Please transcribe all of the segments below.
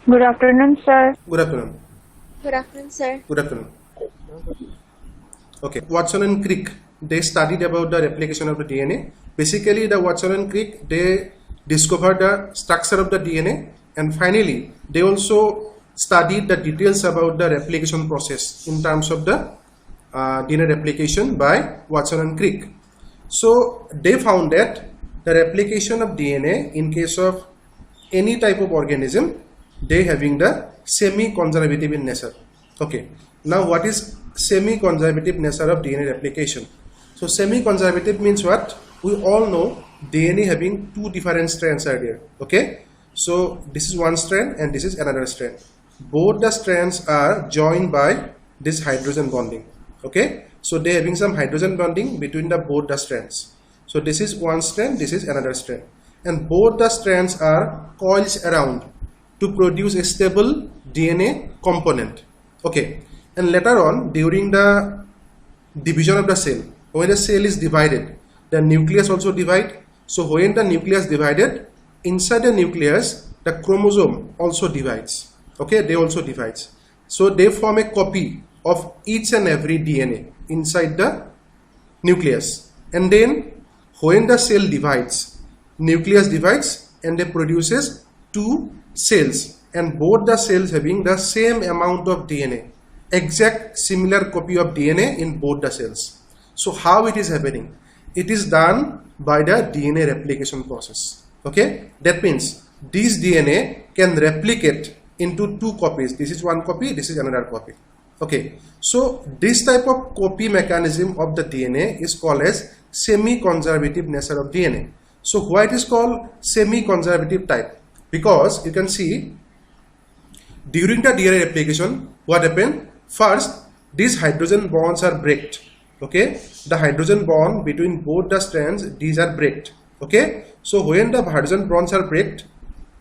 Good afternoon, sir. Good afternoon. Good afternoon, sir. Good afternoon. Okay, Watson and Crick, they studied about the replication of the DNA. Basically, the Watson and Crick, they discovered the structure of the DNA, and finally, they also studied the details about the replication process in terms of the DNA replication by Watson and Crick. So, they found that the replication of DNA in case of any type of organism, they having the semi-conservative in nature. Okay, now what is semi-conservative nature of DNA replication? So semi-conservative means what? We all know DNA having two different strands are there. Okay, so this is one strand and this is another strand. Both the strands are joined by this hydrogen bonding. Okay, so they having some hydrogen bonding between the both the strands. So this is one strand, this is another strand, and both the strands are coils around to produce a stable DNA component. Okay, and later on during the division of the cell, when the cell is divided, the nucleus also divide. So when the nucleus divided, inside the nucleus the chromosome also divides. Okay, they also divides. So they form a copy of each and every DNA inside the nucleus, and then when the cell divides, nucleus divides and they produces two cells, and both the cells having the same amount of DNA, exact similar copy of DNA in both the cells. So how it is happening? It is done by the DNA replication process. Okay, that means this DNA can replicate into two copies. This is one copy, this is another copy. Okay, so this type of copy mechanism of the DNA is called as semi-conservative nature of DNA. So why it is called semi-conservative type? Because you can see during the DNA replication, what happened? First, these hydrogen bonds are breaked. Okay, the hydrogen bond between both the strands, these are breaked. Okay, so when the hydrogen bonds are breaked,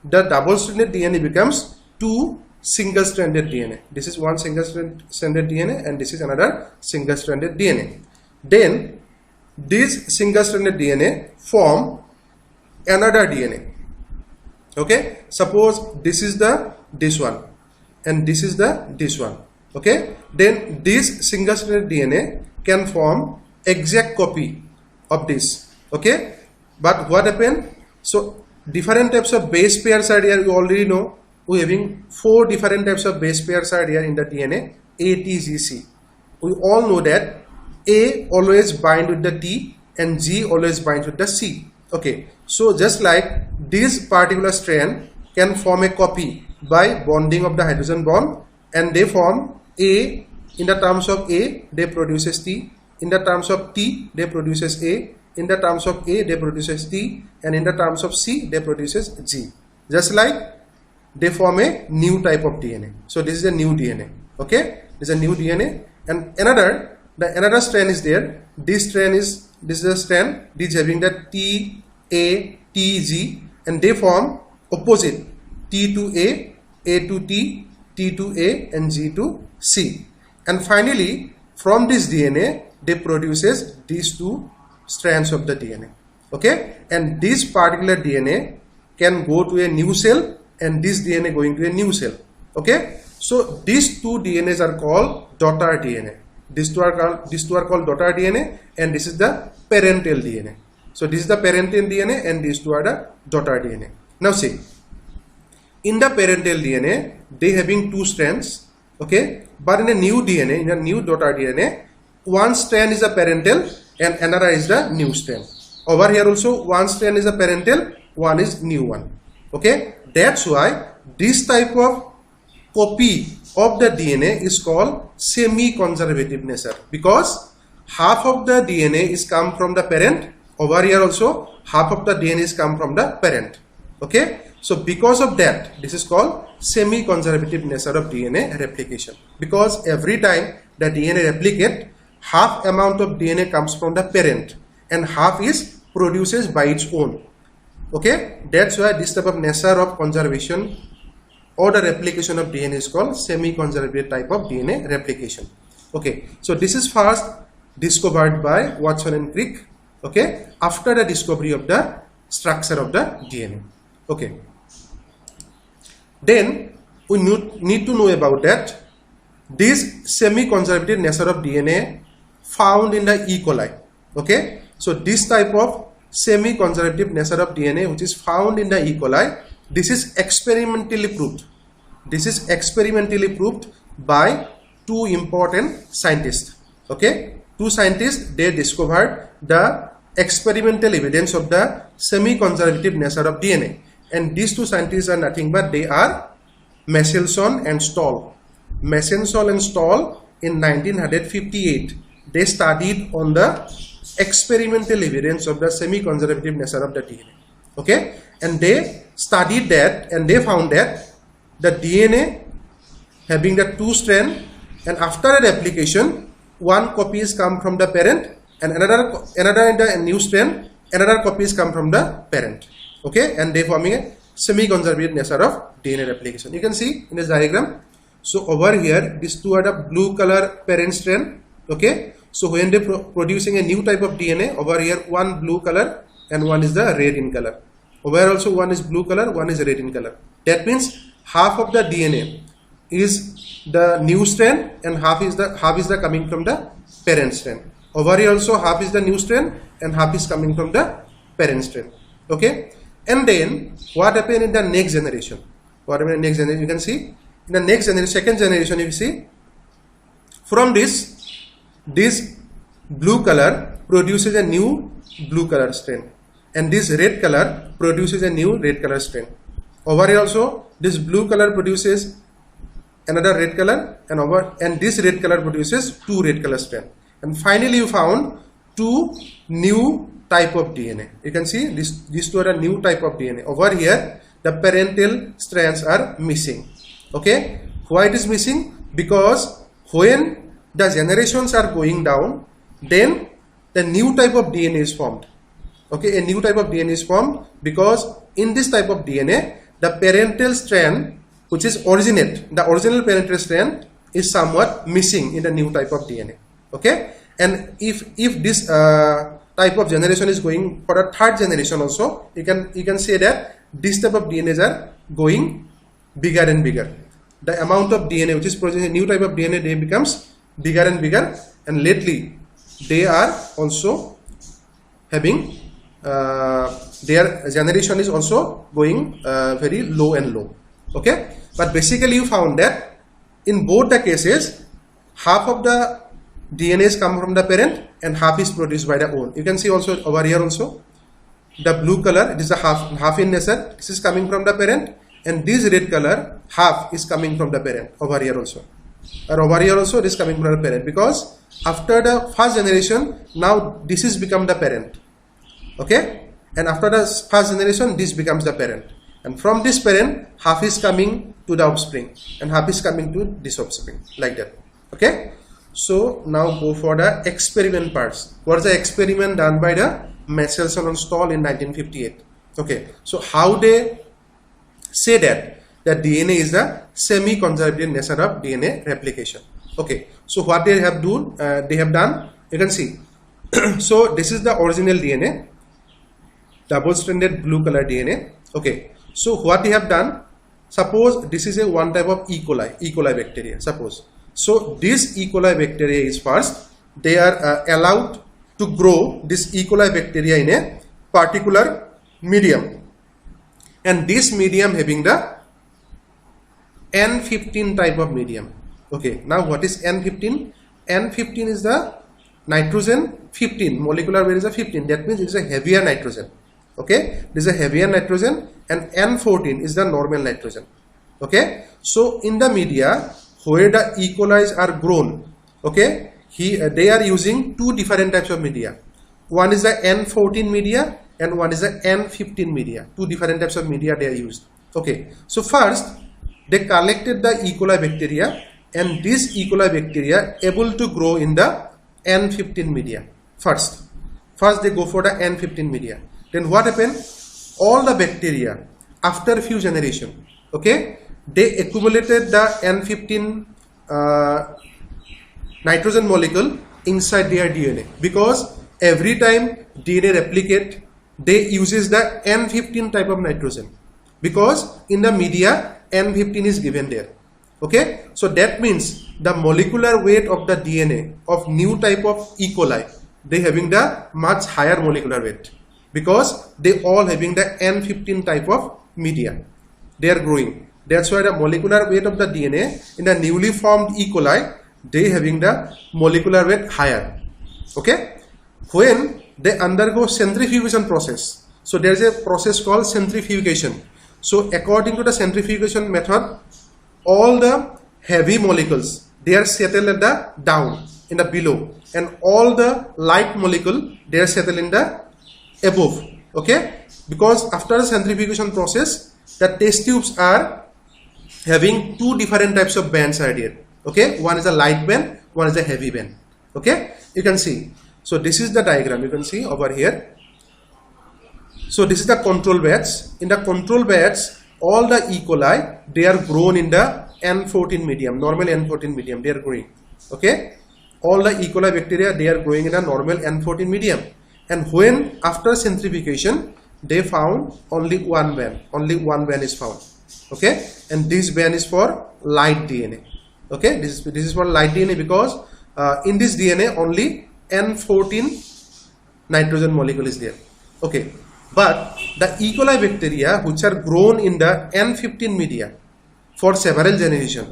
the double-stranded DNA becomes two single-stranded DNA. This is one single-stranded DNA and this is another single-stranded DNA. Then this single-stranded DNA form another DNA. Okay, suppose this is this one and this is this one. Okay, then this single-stranded DNA can form exact copy of this. Okay, but what happened? So different types of base pairs are here. You already know we having 4 different types of base pairs are here in the DNA: A, T, G, C. We all know that A always bind with the T and G always binds with the C. Okay, so just like this particular strand can form a copy by bonding of the hydrogen bond, and they form A. In the terms of A, they produces T. In the terms of T, they produces A. In the terms of A, they produces T. And in the terms of C, they produces G. Just like they form a new type of DNA. So this is a new DNA. Okay, this is a new DNA. And another strand is there. This is a strand. This is having the T, A, T, G, and they form opposite: T to A to T, T to A, and G to C. And finally, from this DNA, they produces these two strands of the DNA. Okay, and this particular DNA can go to a new cell, and this DNA going to a new cell. Okay, so these two DNAs are called daughter DNA. These two are called daughter DNA, and this is the parental DNA. So this is the parental DNA, and these two are the daughter DNA. Now see, in the parental DNA, they having two strands. Okay, but in a new DNA, in a new daughter DNA, one strand is a parental and another is the new strand. Over here also, one strand is a parental, one is new one. Okay, that's why this type of copy of the DNA is called semi-conservative nature, because half of the DNA is come from the parent. Over here also, half of the DNA is come from the parent. Okay, so because of that, this is called semi-conservative nature of DNA replication, because every time the DNA replicate, half amount of DNA comes from the parent and half is produces by its own. Okay, that's why this type of nature of conservation or the replication of DNA is called semi-conservative type of DNA replication. Okay, so this is first discovered by Watson and Crick. Okay, after the discovery of the structure of the DNA. Okay, then we need to know about that this semi-conservative nature of DNA found in the E. coli. Okay, so this type of semi-conservative nature of DNA which is found in the E. coli, this is experimentally proved. This is experimentally proved by two important scientists. Okay, two scientists, they discovered the experimental evidence of the semi-conservative nature of DNA, and these two scientists are nothing but they are Michelson and Stahl. Michelson and Stahl in 1958 they studied on the experimental evidence of the semi-conservative nature of the DNA. Okay, and they studied that and they found that the DNA having the two strands, and after a replication one copy is come from the parent and another in the new strand, another copies come from the parent. Okay, and they forming a semi-conservative nature of DNA replication. You can see in this diagram. So over here, these two are the blue color parent strand. Okay, so when they producing a new type of DNA, over here one blue color and one is the red in color. Over here also one is blue color, one is red in color. That means half of the DNA is the new strand and half is the coming from the parent strand. Over here also half is the new strand and half is coming from the parent strand. Okay, and then what happened in the next generation? What happened in the next generation? You can see in the next generation, second generation, you see from this blue color produces a new blue color strand, and this red color produces a new red color strand. Over here also this blue color produces another red color, and this red color produces two red color strands. And finally you found two new type of DNA. You can see these two are a new type of DNA. Over here the parental strands are missing. Okay, why it is missing? Because when the generations are going down, then the new type of DNA is formed. Okay, a new type of DNA is formed because in this type of DNA the parental strand which is the original parental strand is somewhat missing in the new type of DNA. Okay, and if this type of generation is going for a third generation also, you can say that this type of DNAs are going bigger and bigger. The amount of DNA which is producing a new type of DNA, they becomes bigger and bigger, and lately they are also having their generation is also going very low and low. Okay, but basically you found that in both the cases half of the DNAs come from the parent and half is produced by the own. You can see also over here also the blue color, it is a half in nature, this is coming from the parent, and this red color half is coming from the parent over here also, or over here also it is coming from the parent, because after the first generation now this is become the parent. Okay, and after the first generation this becomes the parent, and from this parent half is coming to the offspring and half is coming to this offspring, like that. Okay, so now go for the experiment parts. What is the experiment done by the Michelson and Stahl in 1958? Okay, so how they say that the DNA is the semi-conservative nature of DNA replication. Okay, so what they have done, you can see. So this is the original DNA, double-stranded blue color DNA. Okay, so what they have done, suppose this is a one type of E. coli bacteria, suppose. So this E. coli bacteria is first, they are allowed to grow this E. coli bacteria in a particular medium, and this medium having the N15 type of medium. Okay, now what is N15? N15 is the nitrogen 15, molecular weight is a 15, that means it is a heavier nitrogen. Okay, this is a heavier nitrogen, and N14 is the normal nitrogen. Okay, so in the media where the E. coli are grown, okay, they are using two different types of media. One is the N14 media and one is the N15 media. Two different types of media they are used. Okay, so first they collected the E. coli bacteria, and this E. coli bacteria able to grow in the N15 media. First they go for the N15 media. Then what happened? All the bacteria after a few generations, okay, they accumulated the N15 nitrogen molecule inside their DNA, because every time DNA replicate they uses the N15 type of nitrogen. because in the media N15 is given there. Okay, so that means the molecular weight of the DNA of new type of E. coli, they having the much higher molecular weight because they all having the N15 type of media. They are growing. That's why the molecular weight of the DNA in the newly formed E. coli, they having the molecular weight higher. Okay, when they undergo centrifugation process, so there is a process called centrifugation. So according to the centrifugation method, all the heavy molecules, they are settled at the down in the below, and all the light molecule, they are settled in the above. Okay, because after the centrifugation process, the test tubes are having two different types of bands are there. Okay, one is a light band, one is a heavy band. Okay, you can see. So this is the diagram you can see over here. So this is the control batch. In the control batch, all the E. coli, they are grown in the N14 medium, normal N14 medium, they are growing. Okay, all the E. coli bacteria, they are growing in a normal N14 medium. And when after centrifugation, they found only one band is found. Okay, and this band is for light DNA. Okay, this is for light DNA because in this DNA only N14 nitrogen molecule is there. Okay, but the E. coli bacteria which are grown in the N15 media for several generations,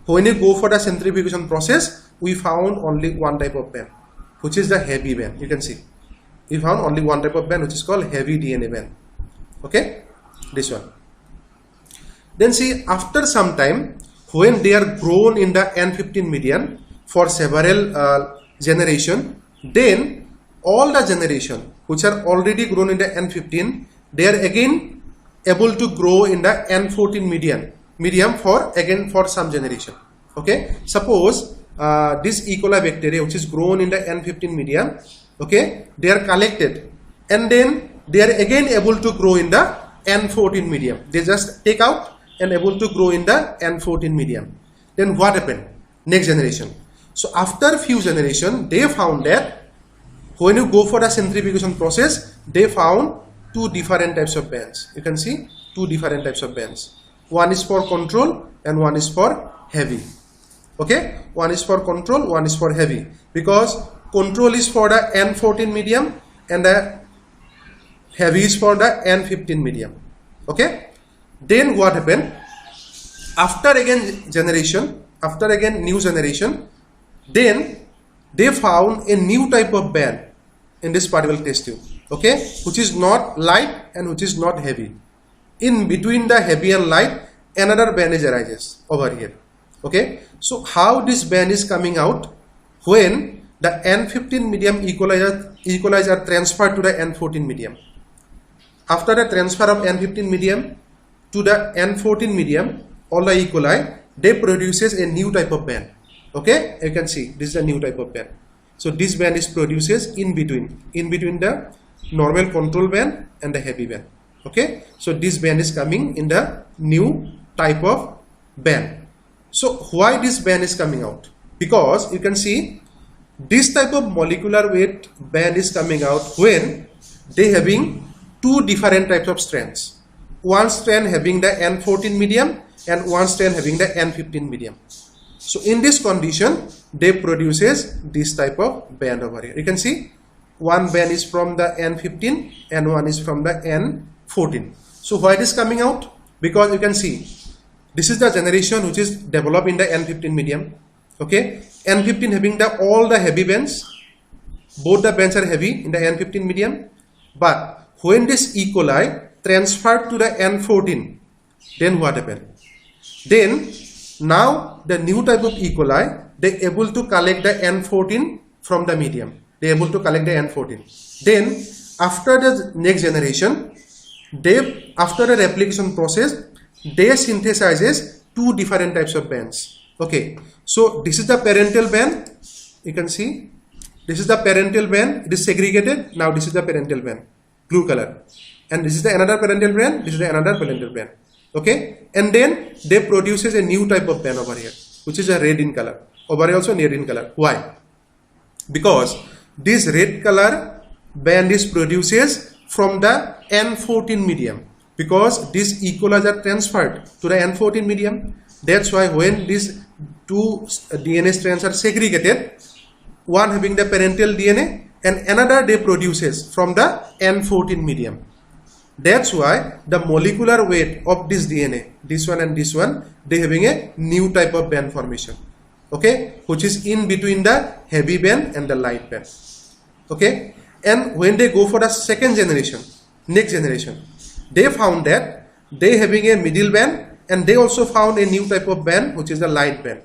when you go for the centrifugation process, we found only one type of band, which is the heavy band. You can see we found only one type of band, which is called heavy DNA band. Okay, this one. Then see, after some time, when they are grown in the N15 medium for several generation, then all the generation which are already grown in the N15, they are again able to grow in the N14 medium for some generation. Okay, suppose this E. coli bacteria which is grown in the N15 medium, okay, they are collected and then they are again able to grow in the N14 medium. They just take out and able to grow in the N14 medium. Then what happened? Next generation. So after few generation, they found that when you go for the centrifugation process, they found two different types of bands. You can see two different types of bands. One is for control and one is for heavy. Okay, one is for control, one is for heavy, because control is for the N14 medium and the heavy is for the N15 medium. Okay, then what happened? After again new generation, then they found a new type of band in this particular test tube. Okay, which is not light and which is not heavy. In between the heavy and light, another band arises over here. Okay, so how this band is coming out? When the N15 medium E. coli are transferred to the N14 medium. After the transfer of N15 medium to the N14 medium, all the E. coli, they produces a new type of band. Okay, you can see this is a new type of band. So this band is produces in between the normal control band and the heavy band. Okay, so this band is coming in the new type of band. So why this band is coming out? Because you can see this type of molecular weight band is coming out when they having two different types of strands. One strand having the N14 medium and one strand having the N15 medium. So in this condition, they produces this type of band over here. You can see one band is from the N15 and one is from the N14. So why it is coming out? Because you can see this is the generation which is developed in the N15 medium. Okay, N15 having all the heavy bands. Both the bands are heavy in the N15 medium. But when this E. coli transferred to the N14, then what happened? Then now the new type of E. coli, they able to collect the N14 from the medium. They able to collect the N14. Then after the next generation, after the replication process, they synthesizes two different types of bands. Okay, so this is the parental band. You can see this is the parental band. It is segregated. Now this is the parental band, blue color, and this is the another parental band. This is the another parental band. Okay, and then they produces a new type of band over here, which is a red in color. Over here also red in color. Why? Because this red color band is produces from the N14 medium. because these E. coli are transferred to the N14 medium. That's why when these two DNA strands are segregated, one having the parental DNA and another they produces from the N14 medium. That's why the molecular weight of this DNA, this one and this one, they having a new type of band formation, okay, which is in between the heavy band and the light band, okay. And when they go for the second generation, next generation, they found that they having a middle band and they also found a new type of band which is the light band.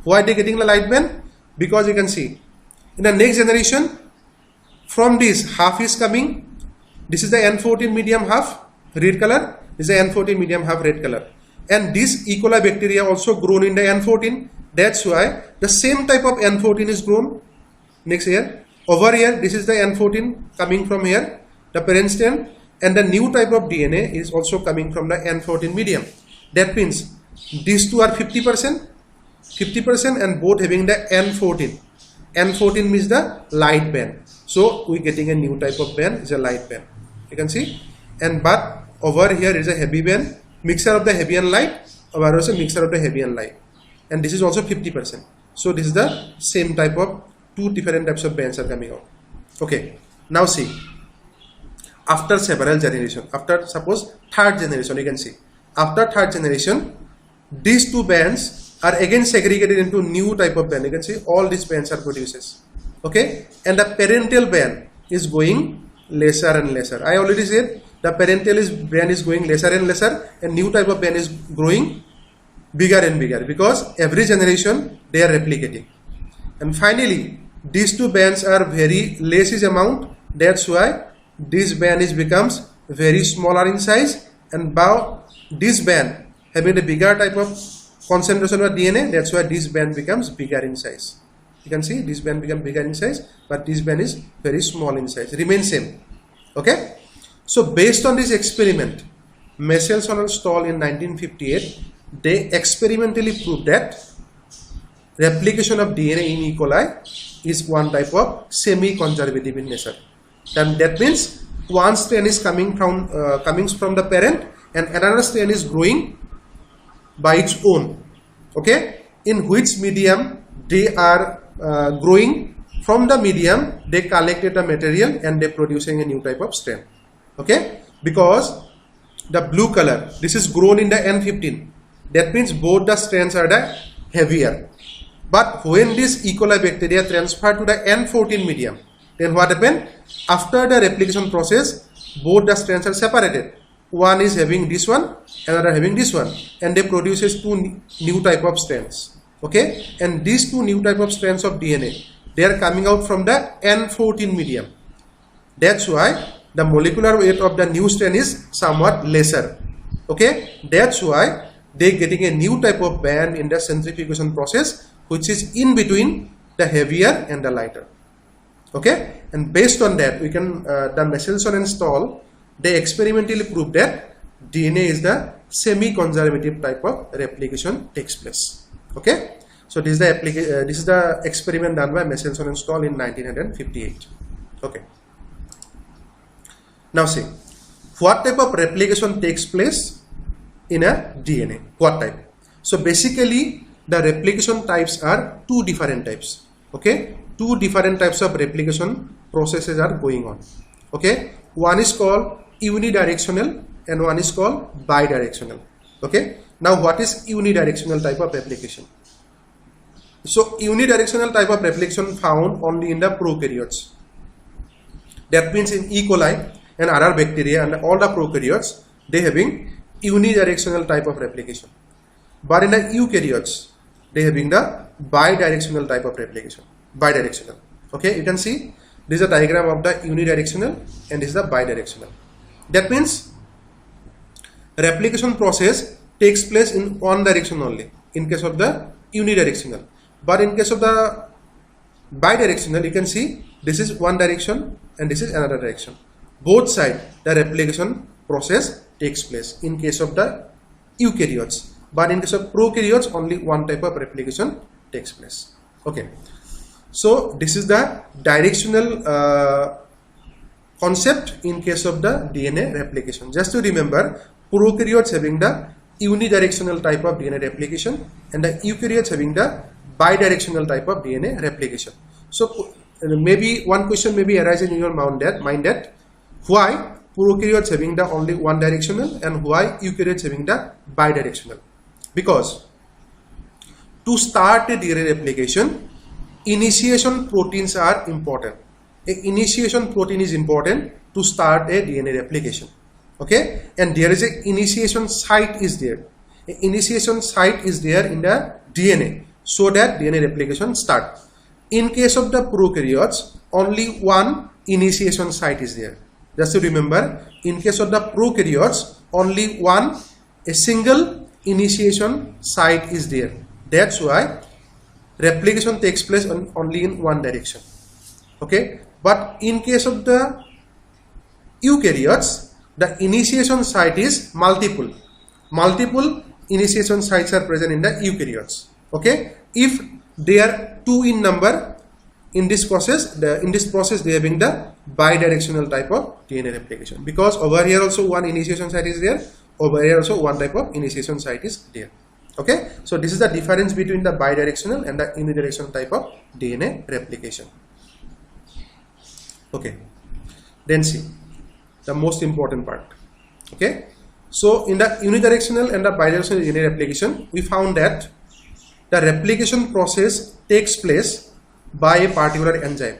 Why are they getting the light band? Because you can see in the next generation, from this half is coming. This is the N14 medium half, red color. This is the N14 medium half, red color. And this E. coli bacteria also grown in the N14. That's why the same type of N14 is grown. Next here, over here, this is the N14 coming from here, the parent strand, and the new type of DNA is also coming from the N14 medium. That means these two are 50%, 50%, and both having the N14. N14 means the light band. So we getting a new type of band, is a light band. You can see, and but over here is a heavy band, mixture of the heavy and light, or also mixture of the heavy and light, and this is also 50%. So this is the same type of two different types of bands are coming out. Okay, now see, after several generations, after suppose third generation, you can see after third generation, these two bands are again segregated into new type of band. You can see all these bands are produces, okay, and the parental band is going lesser and lesser. I already said the parental band is going lesser and lesser, and new type of band is growing bigger and bigger because every generation they are replicating. And finally, these two bands are very less is amount. That's why this band is becomes very smaller in size, and now this band having a bigger type of concentration of DNA. That's why this band becomes bigger in size. You can see this band become bigger in size, but this band is very small in size, remain same. Okay, so based on this experiment, Michelson and Stahl in 1958, they experimentally proved that replication of DNA in E. coli is one type of semi-conservative in nature. And that means one strain is coming from the parent and another strain is growing by its own. Okay, in which medium they are growing. From the medium they collected the material and they producing a new type of strain. Okay, because the blue color, this is grown in the N15. That means both the strands are the heavier. But when this E. coli bacteria transferred to the N14 medium, then what happened? After the replication process, both the strands are separated. One is having this one, another having this one, and they produces two new type of strands. Okay, and these two new type of strands of DNA, they are coming out from the N14 medium. That's why the molecular weight of the new strain is somewhat lesser. Okay, that's why they getting a new type of band in the centrifugation process, which is in between the heavier and the lighter. Okay, and based on that, we can the Michelson and Stahl, they experimentally proved that DNA is the semi-conservative type of replication takes place. Okay, so this is the experiment done by Michelson and Stahl in 1958. Okay, now see what type of replication takes place in a DNA. What type? So basically the replication types are two different types. Okay, two different types of replication processes are going on. Okay, one is called unidirectional and one is called bidirectional. Okay, now what is unidirectional type of replication? So unidirectional type of replication found only in the prokaryotes. That means in E. coli and other bacteria and all the prokaryotes, they having unidirectional type of replication. But in the eukaryotes, they having the bidirectional type of replication. Bidirectional. Okay, you can see this is a diagram of the unidirectional and this is the bidirectional. That means replication process takes place in one direction only in case of the unidirectional. But in case of the bidirectional, you can see this is one direction and this is another direction. Both sides the replication process takes place in case of the eukaryotes. But in case of prokaryotes, only one type of replication takes place. Okay, so this is the directional concept in case of the DNA replication. Just to remember, prokaryotes having the unidirectional type of DNA replication and the eukaryotes having the bidirectional type of DNA replication. So maybe one question may be arising in your mind that why prokaryotes having the only one directional and why eukaryotes having the bidirectional? Because to start a DNA replication, initiation proteins are important. A initiation protein is important to start a DNA replication. Okay, and there is a initiation site is there. A initiation site is there in the DNA so that DNA replication start. In case of the prokaryotes, only one initiation site is there. Just to remember, in case of the prokaryotes, only a single initiation site is there. That's why replication takes place only in one direction. Okay, but in case of the eukaryotes, the initiation site is multiple. Multiple initiation sites are present in the eukaryotes. Okay, if they are 2 in number, in this process they are having the bidirectional type of DNA replication, because over here also one initiation site is there, over here also one type of initiation site is there. Okay, so this is the difference between the bidirectional and the unidirectional type of DNA replication. Okay, then see the most important part. Okay, so in the unidirectional and the bidirectional DNA replication, we found that the replication process takes place by a particular enzyme,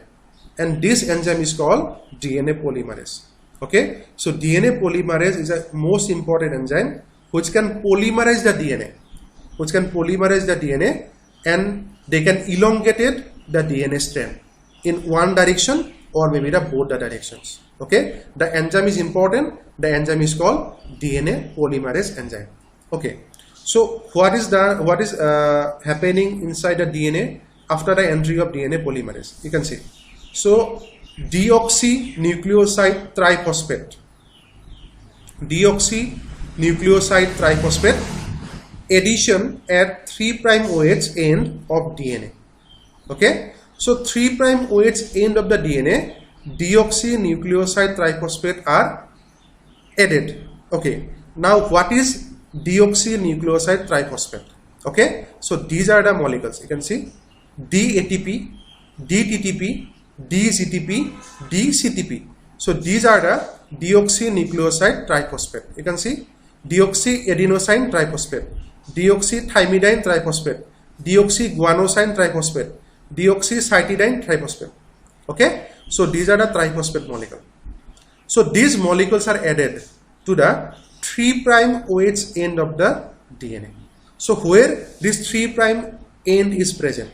and this enzyme is called DNA polymerase. Okay, so DNA polymerase is a most important enzyme which can polymerize the DNA, and they can elongate the DNA strand in one direction or maybe both the directions. Okay, the enzyme is important. The enzyme is called DNA polymerase enzyme. Okay, so what is happening inside the DNA after the entry of DNA polymerase? You can see. So deoxynucleoside triphosphate addition at 3' OH end of DNA. Okay, so 3' OH end of the DNA, deoxynucleoside triphosphate are added. Okay, now what is deoxynucleoside triphosphate? Okay, so these are the molecules. You can see DATP, DTTP, DZTP, DCTP. So these are the deoxynucleoside triphosphate. You can see deoxyadenosine triphosphate, deoxythymidine triphosphate, deoxyguanosine triphosphate, deoxycytidine triphosphate. Okay, so these are the triphosphate molecule. So these molecules are added to the 3' OH end of the DNA. So where this 3' end is present.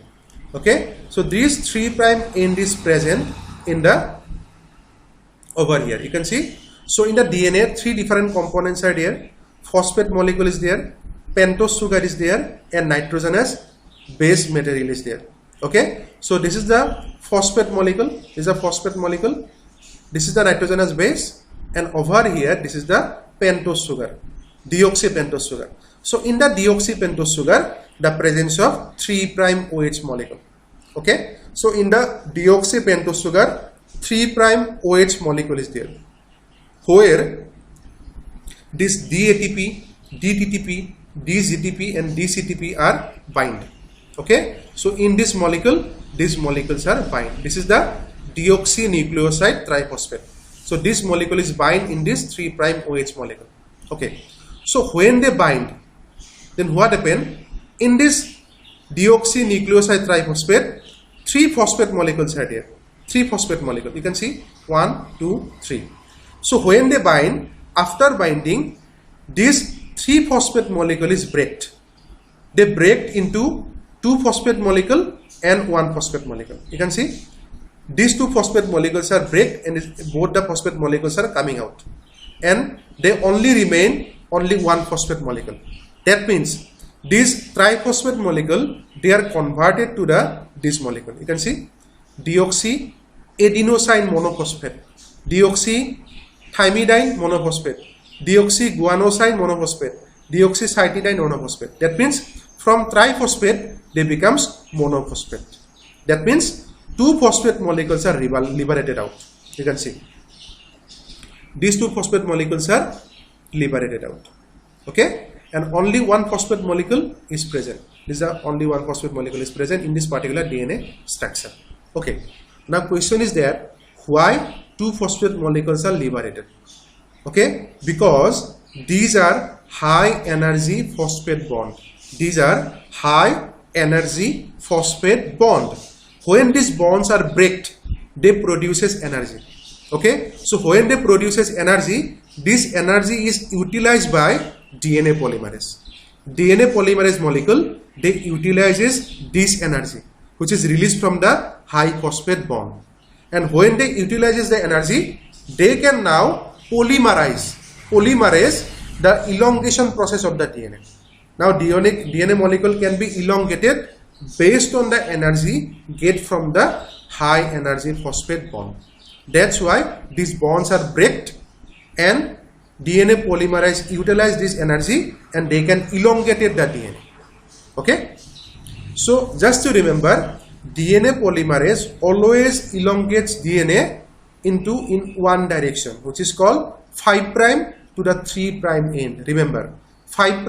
Okay, so this 3' end is present in the over here. You can see. So in the DNA, 3 different components are there. Phosphate molecule is there, pentose sugar is there, and nitrogenous base material is there. Okay, so this is the phosphate molecule. This is a phosphate molecule. This is the nitrogenous base, and over here this is the pentose sugar, deoxypentose sugar. So in the deoxypentose sugar, the presence of 3' OH molecule. Okay, so in the deoxypentose sugar, 3' OH molecule is there, where this DATP, DTTP, DZTP and DCTP are bind. Okay, so in this molecule, these molecules are bind. This is the deoxynucleoside triphosphate. So this molecule is bind in this 3' OH molecule. Okay, so when they bind, then what happen? In this deoxynucleoside triphosphate, 3 phosphate molecules are there. 3 phosphate molecules. You can see 1, 2, 3. So when they bind, after binding, this 3 phosphate molecule is braked. They break into 2 phosphate molecule and 1 phosphate molecule. You can see these 2 phosphate molecules are break, and both the phosphate molecules are coming out, and they only remain only 1 phosphate molecule. That means this triphosphate molecule, they are converted to this molecule. You can see deoxyadenosine monophosphate, deoxythymidine monophosphate, deoxyguanosine monophosphate, deoxycytidine monophosphate. That means from triphosphate they becomes monophosphate. That means 2 phosphate molecules are liberated out. You can see these two phosphate molecules are liberated out. Okay, and only one phosphate molecule is present. This is only one phosphate molecule is present in this particular DNA structure. Okay, now question is there, why two phosphate molecules are liberated? Okay, because these are high energy phosphate bond. These are high energy phosphate bond. When these bonds are breaked, they produces energy. Okay, so when they produces energy, this energy is utilized by DNA polymerase. DNA polymerase molecule, they utilizes this energy which is released from the high phosphate bond, and when they utilizes the energy, they can now polymerase the elongation process of the DNA. Now DNA molecule can be elongated based on the energy get from the high energy phosphate bond. That's why these bonds are breaked and DNA polymerase utilize this energy and they can elongate the DNA. Okay, so just to remember, DNA polymerase always elongates DNA in one direction, which is called 5' to the 3' end. Remember, 5'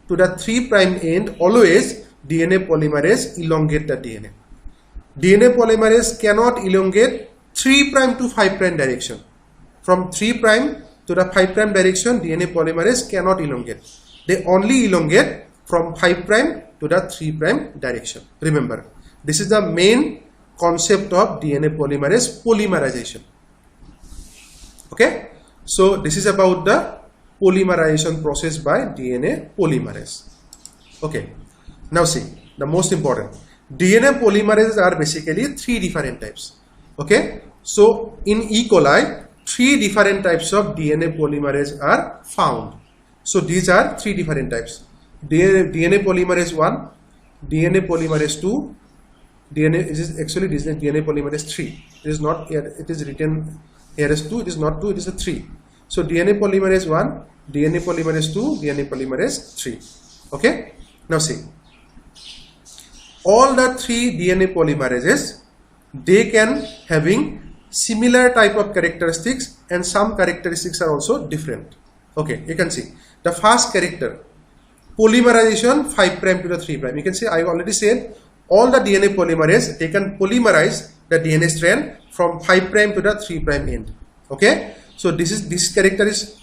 to the 3' end, always DNA polymerase elongate the DNA. DNA polymerase cannot elongate 3' to 5' direction. From 3' to the 5' direction, DNA polymerase cannot elongate. They only elongate from 5' to the 3' direction. Remember, this is the main concept of DNA polymerase polymerization. Okay, so this is about the polymerization process by DNA polymerase. Okay, now see the most important. DNA polymerases are basically three different types. Okay, so in E. coli, three different types of DNA polymerase are found. So these are three different types: DNA polymerase 1, DNA polymerase 2, DNA polymerase 3. It is not here, it is written here as 2, it is not 2, it is a 3. So DNA polymerase 1, DNA polymerase 2, DNA polymerase 3. Okay, now see, all the three DNA polymerases, they can having similar type of characteristics, and some characteristics are also different. Okay, you can see the first character, polymerization 5' to the 3'. You can see I already said all the DNA polymerase, they can polymerize the DNA strand from 5' to the 3' end. Okay, so this character is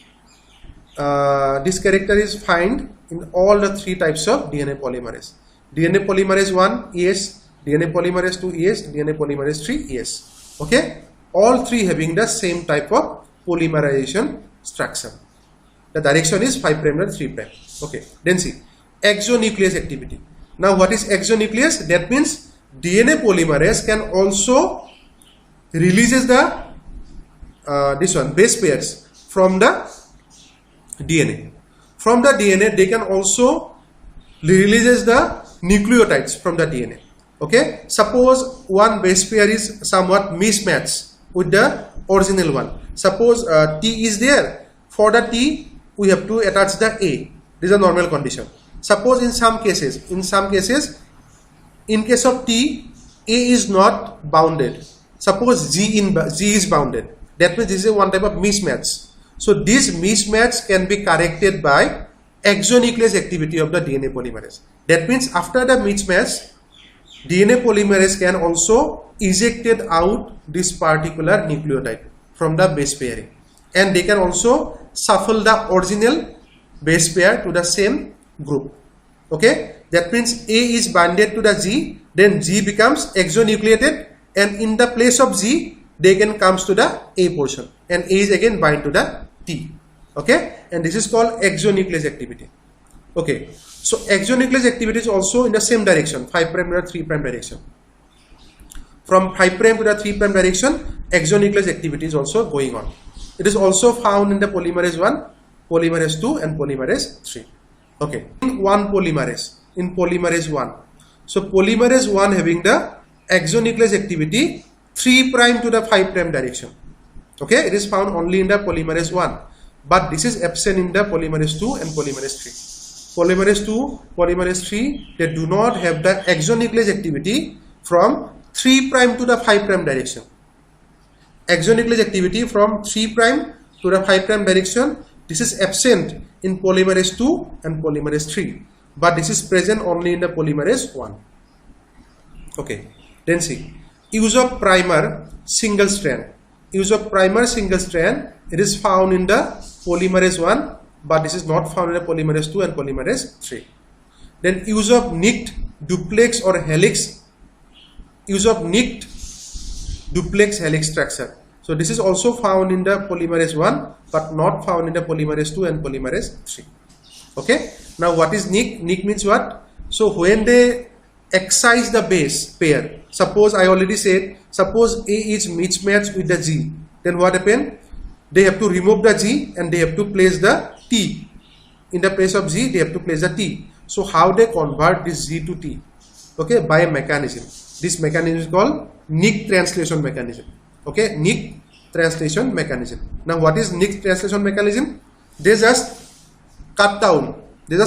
found in all the three types of DNA polymerase. DNA polymerase 1 yes, DNA polymerase 2 yes, DNA polymerase 3 yes. Okay, all three having the same type of polymerization structure. The direction is 5' and 3'. Okay, then see exonuclease activity. Now what is exonuclease? That means DNA polymerase can also releases the base pairs from the DNA. From the DNA, they can also releases the nucleotides from the DNA. Okay, suppose one base pair is somewhat mismatched with the original one. Suppose T is there. For the T, we have to attach the A. This is a normal condition. Suppose in some cases, in case of T, A is not bounded. Suppose G is bounded. That means this is one type of mismatch. So this mismatch can be corrected by exonuclease activity of the DNA polymerase. That means after the mismatch, DNA polymerase can also ejected out this particular nucleotide from the base pairing, and they can also shuffle the original base pair to the same group. Okay, that means A is binded to the G, then G becomes exonucleated, and in the place of G, they can comes to the A portion, and A is again bind to the T. Okay, and this is called exonuclease activity. Okay, so exonuclease activity is also in the same direction, 5' to the 3' direction. From 5' to the 3' direction, exonuclease activity is also going on. It is also found in the polymerase 1, polymerase 2, and polymerase 3. Okay, in one polymerase, in polymerase 1. So polymerase 1 having the exonuclease activity 3' to the 5' direction. Okay, it is found only in the polymerase 1, but this is absent in the polymerase 2 and polymerase 3. Polymerase 2, polymerase 3, they do not have the exonuclease activity from 3' to the 5' direction. Exonuclease activity from 3' to to the 5' direction. This is absent in polymerase 2 and polymerase 3, but this is present only in the polymerase 1. Okay, then see, use of primer single strand. Use of primer single strand, it is found in the polymerase 1, but this is not found in the polymerase 2 and polymerase 3. Then use of nicked duplex or helix. Use of nicked duplex helix structure. So this is also found in the polymerase 1, but not found in the polymerase 2 and polymerase 3. Okay. Now what is nick? Nick means what? So when they excise the base pair, suppose I already said, suppose A is mismatched with the G, then what happen? They have to remove the G and they have to place the T. In the place of G, they have to place the T. So how they convert this G to T? Okay, by a mechanism. This mechanism is called nick translation mechanism. Okay, nick translation mechanism. Now what is nick translation mechanism? They just cut out the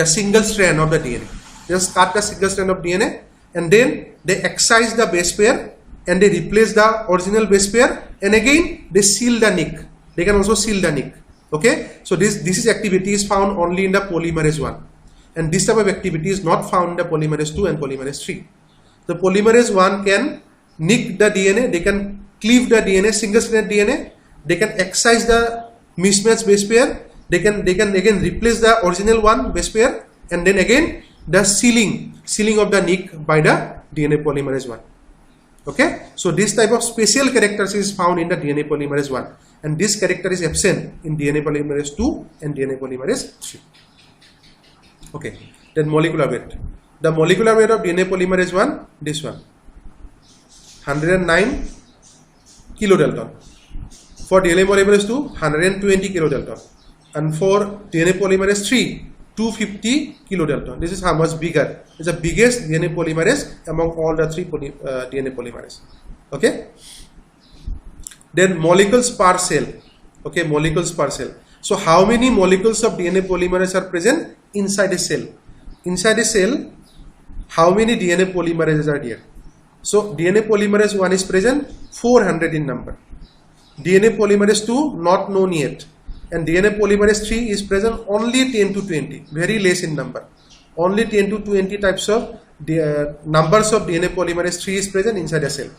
single strand of the DNA. Just cut the single strand of DNA and then they excise the base pair and they replace the original base pair, and again they seal the nick. They can also seal the nick. Okay, so this activity is found only in the polymerase 1, and this type of activity is not found in the polymerase 2 and polymerase 3. The polymerase 1 can nick the DNA, they can cleave the DNA, single stranded DNA, they can excise the mismatched base pair, they can again replace the original one base pair, and then again the sealing of the nick by the DNA polymerase 1. Okay, so this type of special characters is found in the DNA polymerase 1, and this character is absent in DNA polymerase 2 and DNA polymerase 3. Okay, then molecular weight. The molecular weight of DNA polymerase 1, this one, 109 kilodalton. For DNA polymerase 2, 120 kilodalton. And for DNA polymerase 3, 250 kilodalton. This is how much bigger. It's the biggest DNA polymerase among all the three DNA polymerase. Okay. Then molecules per cell. Okay, molecules per cell. So how many molecules of DNA polymerase are present inside a cell? Inside a cell, how many DNA polymerases are there? So DNA polymerase 1 is present, 400 in number. DNA polymerase 2 not known yet. And DNA polymerase 3 is present only 10 to 20, very less in number. Only 10 to 20 types of numbers of DNA polymerase 3 is present inside a cell.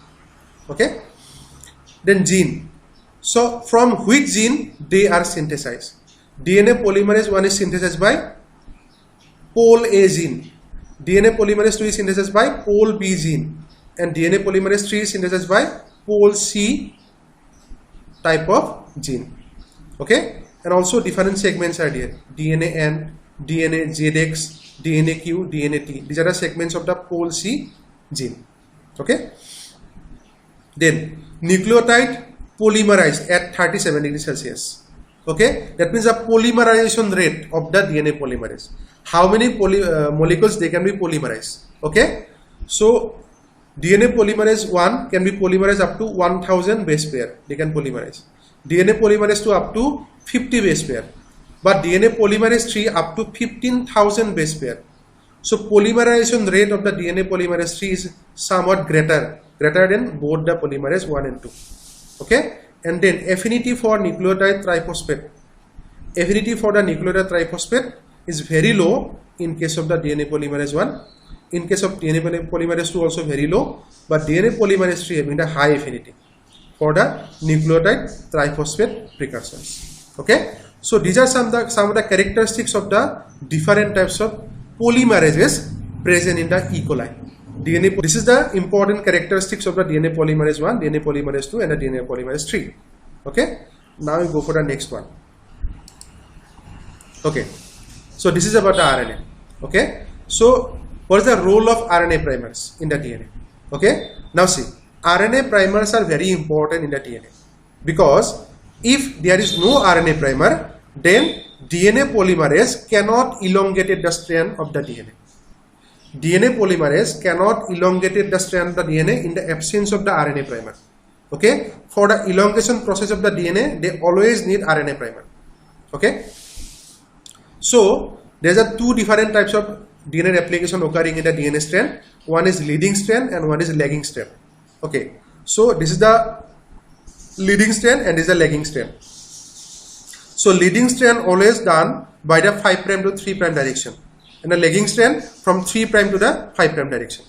Okay. Then gene. So from which gene they are synthesized? DNA polymerase 1 is synthesized by pol A gene. DNA polymerase 2 is synthesized by pol B gene. And DNA polymerase 3 is synthesized by pol C type of gene. Okay, and also different segments are there: DNA N, DNA ZX, DNA Q, DNA T. These are the segments of the pol C gene. Okay, then nucleotide polymerized at 37 degrees Celsius. Okay, that means the polymerization rate of the DNA polymerase. How many molecules they can be polymerized? Okay, so DNA polymerase 1 can be polymerized up to 1000 base pair. They can polymerize. DNA polymerase 2 up to 50 base pair, but DNA polymerase 3 up to 15,000 base pair. So polymerization rate of the DNA polymerase 3 is somewhat greater than both the polymerase 1 and 2. Okay, and then affinity for nucleotide triphosphate. Affinity for the nucleotide triphosphate is very low in case of the DNA polymerase 1. In case of DNA polymerase 2 also very low, but DNA polymerase 3 having the high affinity for the nucleotide triphosphate precursors. Okay, so these are some of the characteristics of the different types of polymerases present in the E. coli. This is the important characteristics of the DNA polymerase 1, DNA polymerase 2 and the DNA polymerase 3. Okay, now we go for the next one. Okay, so this is about the RNA. Okay, so what is the role of RNA primers in the DNA? Okay, now see, RNA primers are very important in the DNA, because if there is no RNA primer, then DNA polymerase cannot elongate the strand of the DNA. DNA polymerase cannot elongate the strand of the DNA in the absence of the RNA primer. Okay, for the elongation process of the DNA, they always need RNA primer. Okay, so there are two different types of DNA replication occurring in the DNA strand. One is leading strand and one is lagging strand. Okay, so this is the leading strand and this is a lagging strand. So leading strand always done by the 5' to 3' direction, and the lagging strand from 3' to the 5' direction.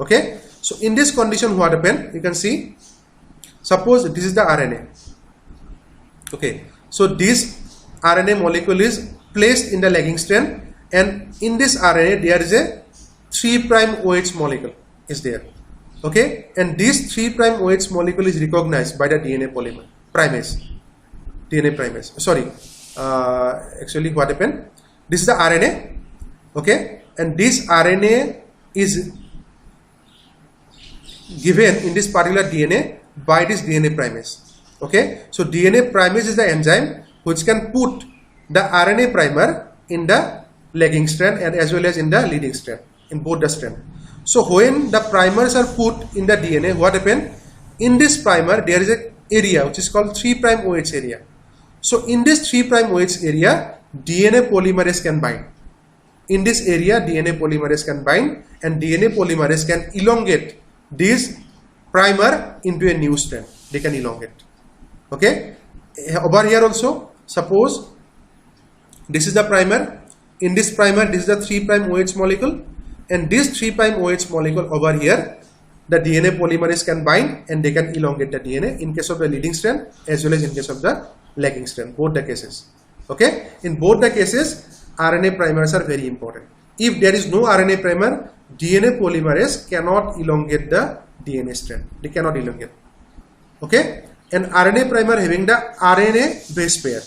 Okay, so in this condition what happened, you can see, suppose this is the RNA. Okay, so this RNA molecule is placed in the lagging strand, and in this RNA there is a 3' OH molecule is there. Okay, and this 3' OH molecule is recognized by the DNA polymer primase. DNA primase. Sorry, actually what happened? This is the RNA. Okay, and this RNA is given in this particular DNA by this DNA primase. Okay, so DNA primase is the enzyme which can put the RNA primer in the lagging strand and as well as in the leading strand, in both the strand. So when the primers are put in the DNA, what happened? In this primer there is an area which is called 3' OH area. So in this 3' OH area, DNA polymerase can bind. In this area, DNA polymerase can bind, and DNA polymerase can elongate this primer into a new strand. They can elongate. Okay. Over here also, suppose this is the primer. In this primer, this is the 3' OH molecule, and this 3' OH molecule over here, the DNA polymerase can bind and they can elongate the DNA in case of the leading strand as well as in case of the lagging strand, both the cases. Okay, in both the cases RNA primers are very important. If there is no RNA primer, DNA polymerase cannot elongate the DNA strand. They cannot elongate. Okay, and RNA primer having the RNA base pair.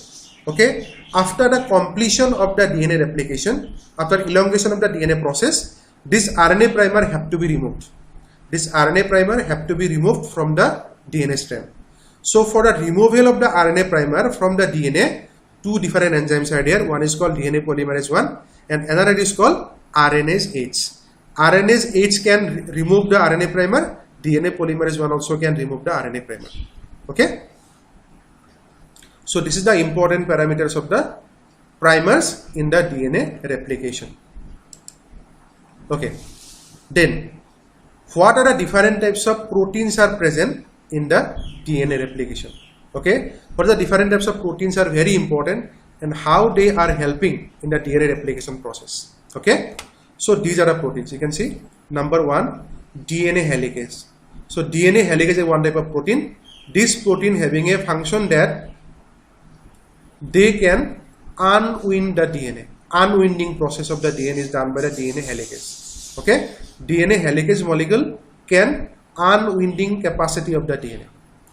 Okay, after the completion of the DNA replication, after elongation of the DNA process, this RNA primer have to be removed. This RNA primer have to be removed from the DNA strand. So for the removal of the RNA primer from the DNA, two different enzymes are there. One is called DNA polymerase 1 and another is called RNase H. RNase H can remove the RNA primer. DNA polymerase 1 also can remove the RNA primer. Okay. So this is the important parameters of the primers in the DNA replication. Okay. Then what are the different types of proteins are present in the DNA replication? Okay, what are the different types of proteins are very important and how they are helping in the DNA replication process. Okay, so these are the proteins. You can see number one, DNA helicase. So DNA helicase is one type of protein. This protein having a function that they can unwind the DNA. Unwinding process of the DNA is done by the DNA helicase. Okay, DNA helicase molecule can unwinding capacity of the DNA.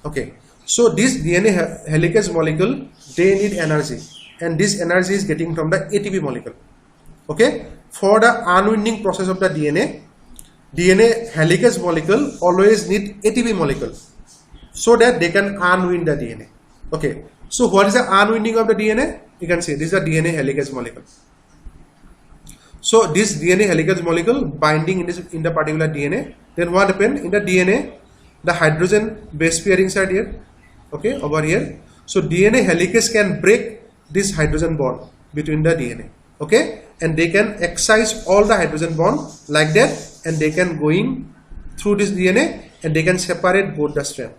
Okay, so this DNA helicase molecule, they need energy, and this energy is getting from the ATP molecule. Okay, for the unwinding process of the DNA helicase molecule always need ATP molecule so that they can unwind the DNA. Okay, so what is the unwinding of the DNA? You can see this is the DNA helicase molecule. So this DNA helicase molecule binding in the particular DNA. Then what happened in the DNA? The hydrogen base pairings are here. Okay, over here. So DNA helicase can break this hydrogen bond between the DNA. Okay, and they can excise all the hydrogen bond like that, and they can going through this DNA and they can separate both the strand.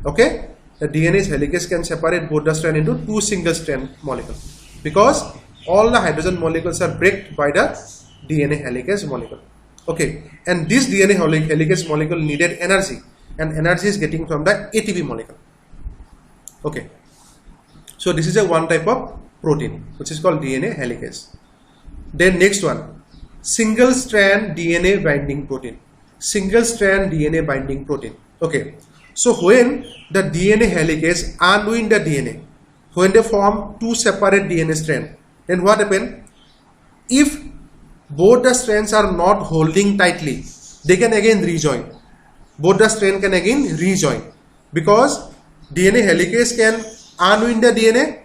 Okay, the DNA helicase can separate both the strand into two single strand molecules because all the hydrogen molecules are broken by the DNA helicase molecule. Okay, and this DNA helicase molecule needed energy, and energy is getting from the ATP molecule. Okay, so this is a one type of protein which is called DNA helicase. Then next one, single strand DNA binding protein. Single strand DNA binding protein. Okay, so when the DNA helicase unwind the DNA, when they form two separate DNA strands, then what happens? If both the strands are not holding tightly, they can again rejoin. Both the strands can again rejoin because DNA helicase can unwind the DNA.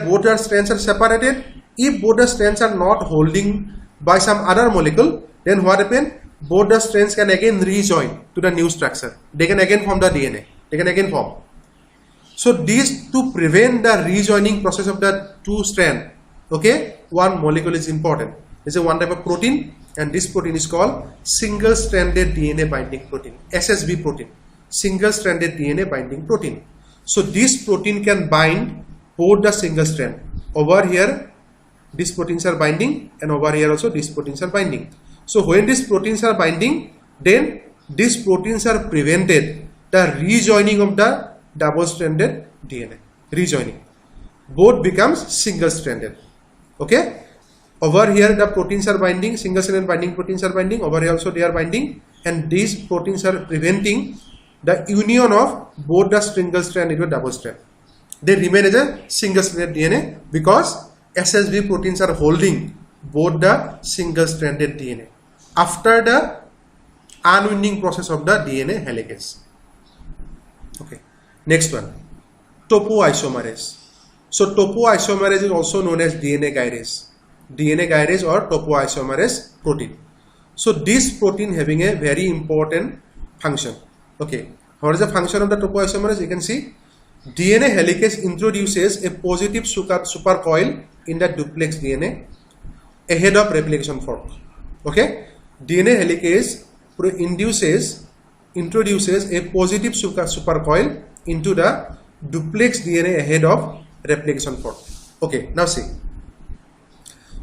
Both the strands are separated. If both the strands are not holding by some other molecule, then what happens? Both the strands can again rejoin to the new structure. They can again form the DNA. They can again form. So these to prevent the rejoining process of the two strands, okay, one molecule is important. This is one type of protein, and this protein is called single stranded DNA binding protein, SSB protein. single-stranded DNA binding protein. So this protein can bind both the single strand. Over here, these proteins are binding, and over here also these proteins are binding. So when these proteins are binding, then these proteins are prevented the rejoining of the double-stranded DNA. Rejoining. Both becomes single-stranded. Okay? Over here the proteins are binding, single-stranded binding proteins are binding. Over here also they are binding, and these proteins are preventing the union of both the single strand into a double strand. They remain as a single-stranded DNA because SSB proteins are holding both the single-stranded DNA after the unwinding process of the DNA helicase. Okay. Next one, topoisomerase. So topoisomerase is also known as DNA gyrase. DNA gyrase or topoisomerase protein. So this protein having a very important function. Okay. What is the function of the topoisomerase? You can see DNA helicase introduces a positive supercoil in the duplex DNA ahead of replication fork. Okay. DNA helicase introduces a positive supercoil into the duplex DNA ahead of replication fork. Okay, now see,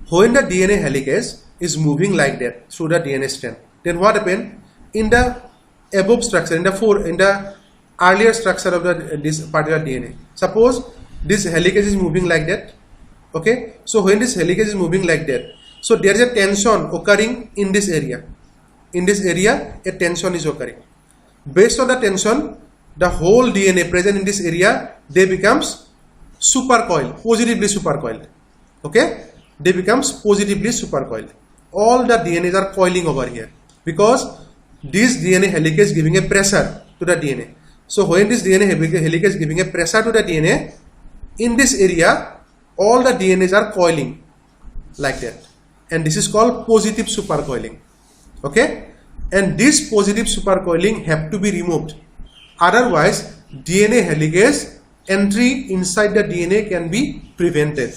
when the DNA helicase is moving like that through the DNA strand, then what happened in the above structure, in the earlier structure of this particular DNA? Suppose this helicase is moving like that. Okay, so when this helicase is moving like that, so there is a tension occurring in this area. In this area, a tension is occurring. Based on the tension, the whole DNA present in this area, they becomes supercoiled, positively supercoiled. Okay, they becomes positively supercoiled. All the DNAs are coiling over here because this DNA helicase is giving a pressure to the DNA. So when this DNA helicase is giving a pressure to the DNA, in this area, all the DNAs are coiling like that, and this is called positive supercoiling. Okay, and this positive supercoiling have to be removed. Otherwise, DNA helicase entry inside the DNA can be prevented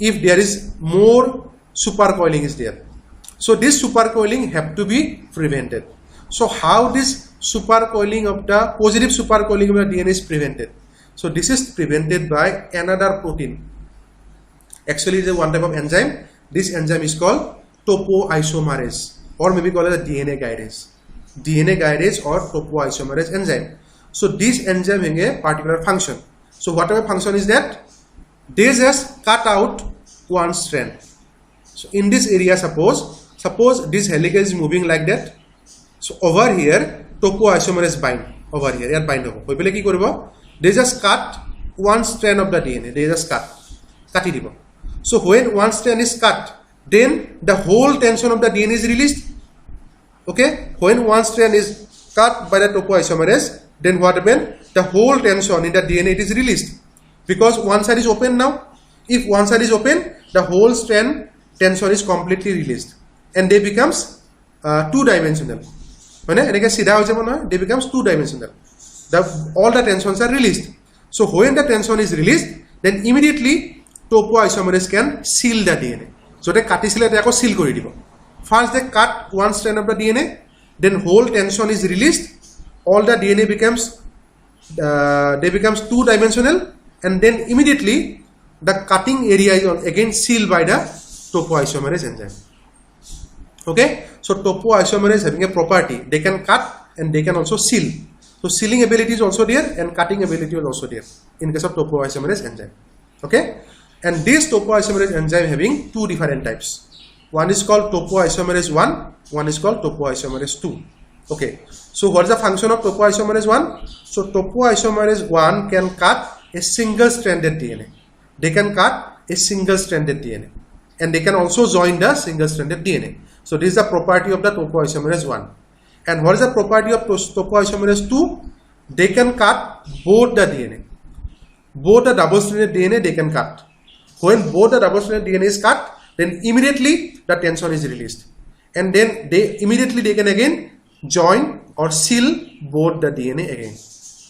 if there is more supercoiling is there. So this supercoiling have to be prevented. So how this supercoiling of the positive supercoiling of the DNA is prevented? So this is prevented by another protein. Actually, it is one type of enzyme. This enzyme is called topoisomerase, or maybe called as DNA gyrase. DNA gyrase or topoisomerase enzyme. So this enzyme has a particular function. So whatever function is that, they just cut out one strand. So in this area, suppose this helicase is moving like that. So over here, topoisomerase bind over here. Here bind over. They just cut one strand of the DNA. They just cut it. So when one strand is cut, then the whole tension of the DNA is released. Okay, when one strand is cut by the topoisomerase, then what happens? The whole tension in the DNA is released because one side is open now. If one side is open, the whole strand tension is completely released, and they becomes two-dimensional. They becomes two-dimensional. All the tensions are released. So when the tension is released, then immediately topoisomerase can seal the DNA. So they cut seal kori dibo. First they cut one strand of the DNA, then whole tension is released. All the DNA becomes two-dimensional, and then immediately the cutting area is again sealed by the topoisomerase enzyme. Okay, so topoisomerase having a property, they can cut and they can also seal. So sealing ability is also there and cutting ability is also there in case of topoisomerase enzyme. Okay, and this topoisomerase enzyme having two different types. One is called topoisomerase 1, one is called topoisomerase 2. Okay, so what is the function of topoisomerase 1? So topoisomerase 1 can cut a single-stranded DNA. They can cut a single-stranded DNA, and they can also join the single-stranded DNA. So this is the property of the topoisomerase 1. And what is the property of topoisomerase 2? They can cut both the DNA. Both the double-stranded DNA they can cut. When both the double-stranded DNA is cut, then immediately the tension is released, and then they can again join or seal both the DNA again.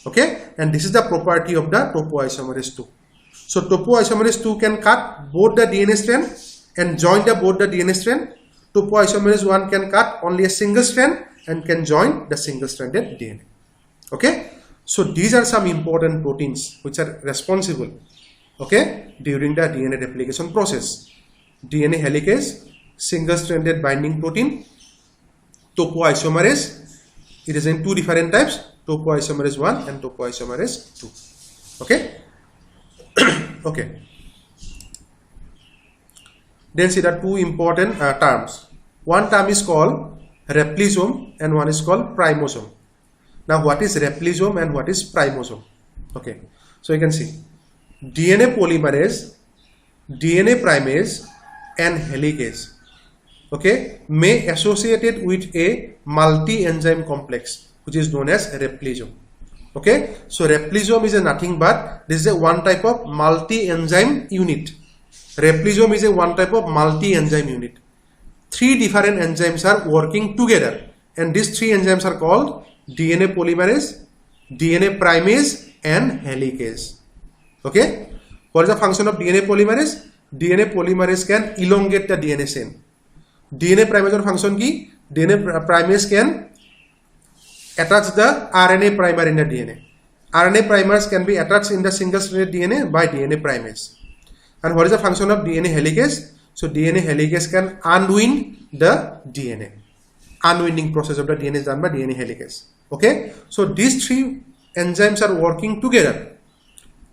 Okay, and this is the property of the topoisomerase 2. So topoisomerase 2 can cut both the DNA strand and join both the DNA strand. Topoisomerase 1 can cut only a single strand and can join the single stranded DNA. Okay, so these are some important proteins which are responsible, okay, during the DNA replication process. DNA helicase, single-stranded binding protein, topoisomerase. It is in two different types, topoisomerase 1 and topoisomerase 2. Okay. Okay. Then see the two important terms. One term is called replisome and one is called primosome. Now what is replisome and what is primosome? Okay. So you can see DNA polymerase, DNA primase and helicase, okay, may associated with a multi-enzyme complex which is known as replisome. Okay, so replisome is a nothing but this is a one type of multi-enzyme unit. Replisome is a one type of multi-enzyme unit. Three different enzymes are working together and these three enzymes are called DNA polymerase, DNA primase and helicase. Okay, what is the function of DNA polymerase? DNA polymerase can elongate the DNA chain. DNA primase function ki DNA primase can attach the RNA primer in the DNA. RNA primers can be attached in the single-stranded DNA by DNA primase. And what is the function of DNA helicase? So DNA helicase can unwind the DNA. Unwinding process of the DNA is done by DNA helicase. Okay, so these three enzymes are working together.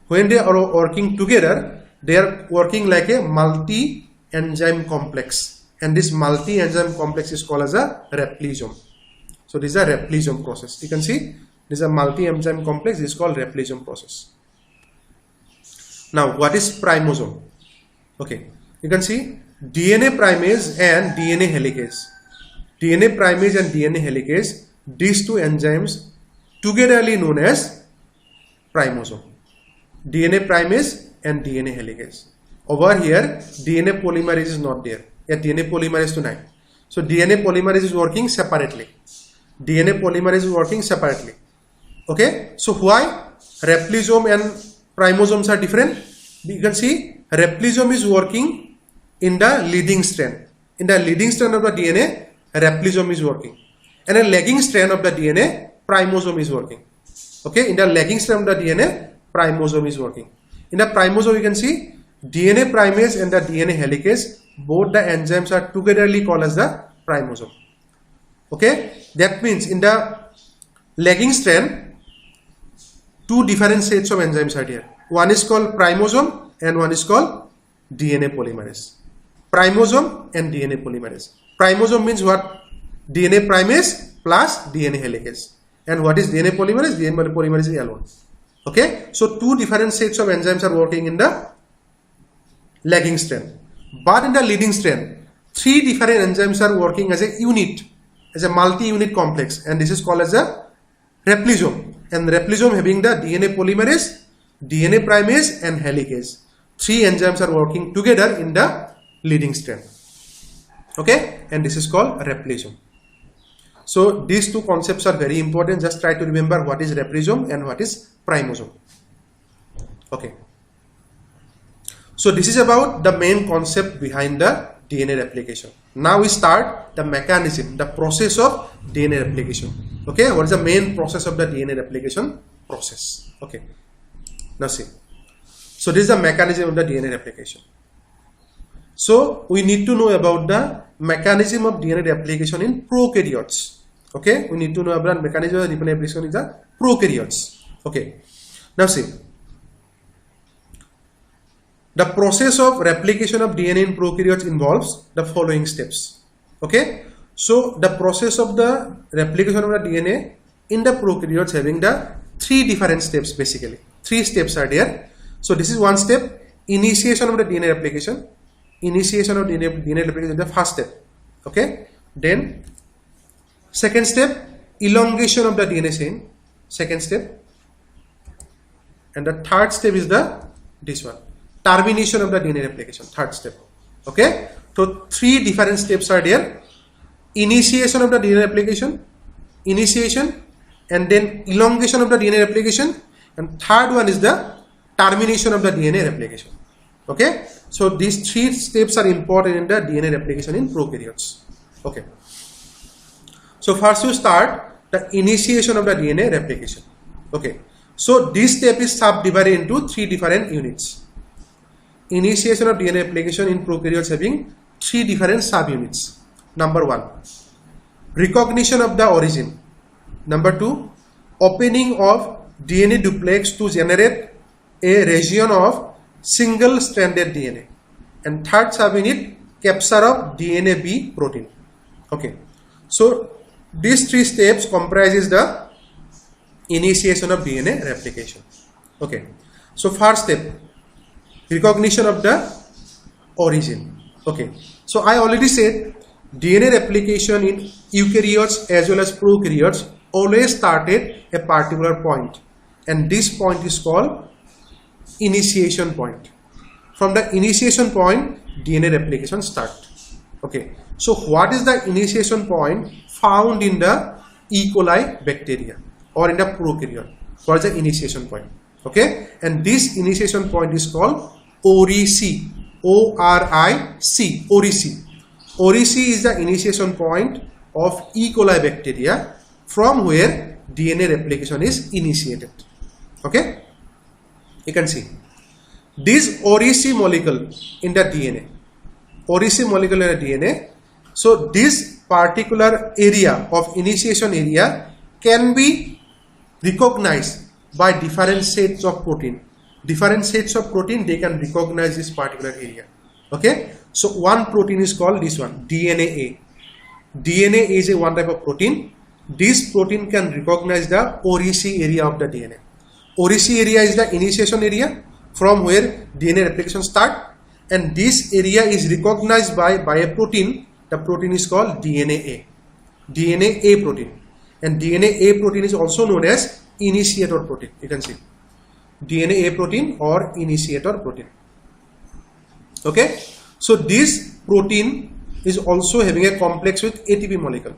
When they are working together, they are working like a multi-enzyme complex, and this multi-enzyme complex is called as a replisome. So this is a replisome process. You can see this is a multi-enzyme complex. This is called replisome process. Now what is primosome? Okay, you can see DNA primase and DNA helicase. DNA primase and DNA helicase, these two enzymes togetherly known as primosome. DNA primase and DNA helicase. Over here, DNA polymerase is not there. Yet DNA polymerase to 9. So DNA polymerase is working separately. DNA polymerase is working separately. Okay. So why replisome and primosomes are different? You can see replisome is working in the leading strand. In the leading strand of the DNA, replisome is working. And a lagging strand of the DNA, primosome is working. Okay. In the lagging strand of the DNA, primosome is working. In the primosome, you can see DNA primase and the DNA helicase, both the enzymes are togetherly called as the primosome. Okay, that means in the lagging strand, two different sets of enzymes are here. One is called primosome and one is called DNA polymerase. Primosome and DNA polymerase. Primosome means what? DNA primase plus DNA helicase. And what is DNA polymerase? DNA polymerase is alone. Okay, so two different sets of enzymes are working in the lagging strand, but in the leading strand, three different enzymes are working as a unit, as a multi-unit complex, and this is called as a replisome. And replisome having the DNA polymerase, DNA primase and helicase. Three enzymes are working together in the leading strand. Okay, and this is called replisome. So these two concepts are very important. Just try to remember what is replisome and what is primosome. Okay. So this is about the main concept behind the DNA replication. Now we start the mechanism, the process of DNA replication. Okay, what is the main process of the DNA replication process? Okay. Now see. So this is the mechanism of the DNA replication. So we need to know about the mechanism of DNA replication in prokaryotes. Okay, we need to know about mechanism of DNA replication in the prokaryotes. Okay, now see, the process of replication of DNA in prokaryotes involves the following steps. Okay, so the process of the replication of the DNA in the prokaryotes having the three different steps. Basically, three steps are there. So this is one step, initiation of the DNA replication. Initiation of DNA replication is the first step. Okay, then second step, elongation of the DNA chain. Second step, and the third step is this one, termination of the DNA replication. Third step. Okay, so three different steps are there: initiation of the DNA replication, initiation, and then elongation of the DNA replication, and third one is the termination of the DNA replication. Okay, so these three steps are important in the DNA replication in prokaryotes. Okay, so first you start the initiation of the DNA replication. Okay, so this step is subdivided into 3 different units. Initiation of DNA replication in prokaryotes having 3 different subunits. Number 1, recognition of the origin. Number 2, opening of DNA duplex to generate a region of single-stranded DNA. And third subunit, capture of DNA B protein. Okay, so these 3 steps comprises the initiation of DNA replication. Okay, so first step, recognition of the origin. Okay, so I already said DNA replication in eukaryotes as well as prokaryotes always start at a particular point, and this point is called initiation point. From the initiation point, DNA replication starts. Okay, so what is the initiation point found in the E. coli bacteria or in the prokaryote? What is the initiation point? Okay, and this initiation point is called ORIC. O-R-I-C, ORIC. ORIC is the initiation point of E. coli bacteria from where DNA replication is initiated. Okay, you can see this ORIC molecule in the DNA. ORIC molecule in the DNA. So this particular area of initiation area can be recognized by different sets of protein. Different sets of protein, they can recognize this particular area. Okay, so one protein is called this one, DNA-A. DNA is a one type of protein. This protein can recognize the ORIC area of the DNA. ORIC area is the initiation area from where DNA replication start, and this area is recognized by a protein. The protein is called DNA-A. DNA-A protein, and DNA-A protein is also known as initiator protein. You can see DNA-A protein or initiator protein. Okay, so this protein is also having a complex with ATP molecule.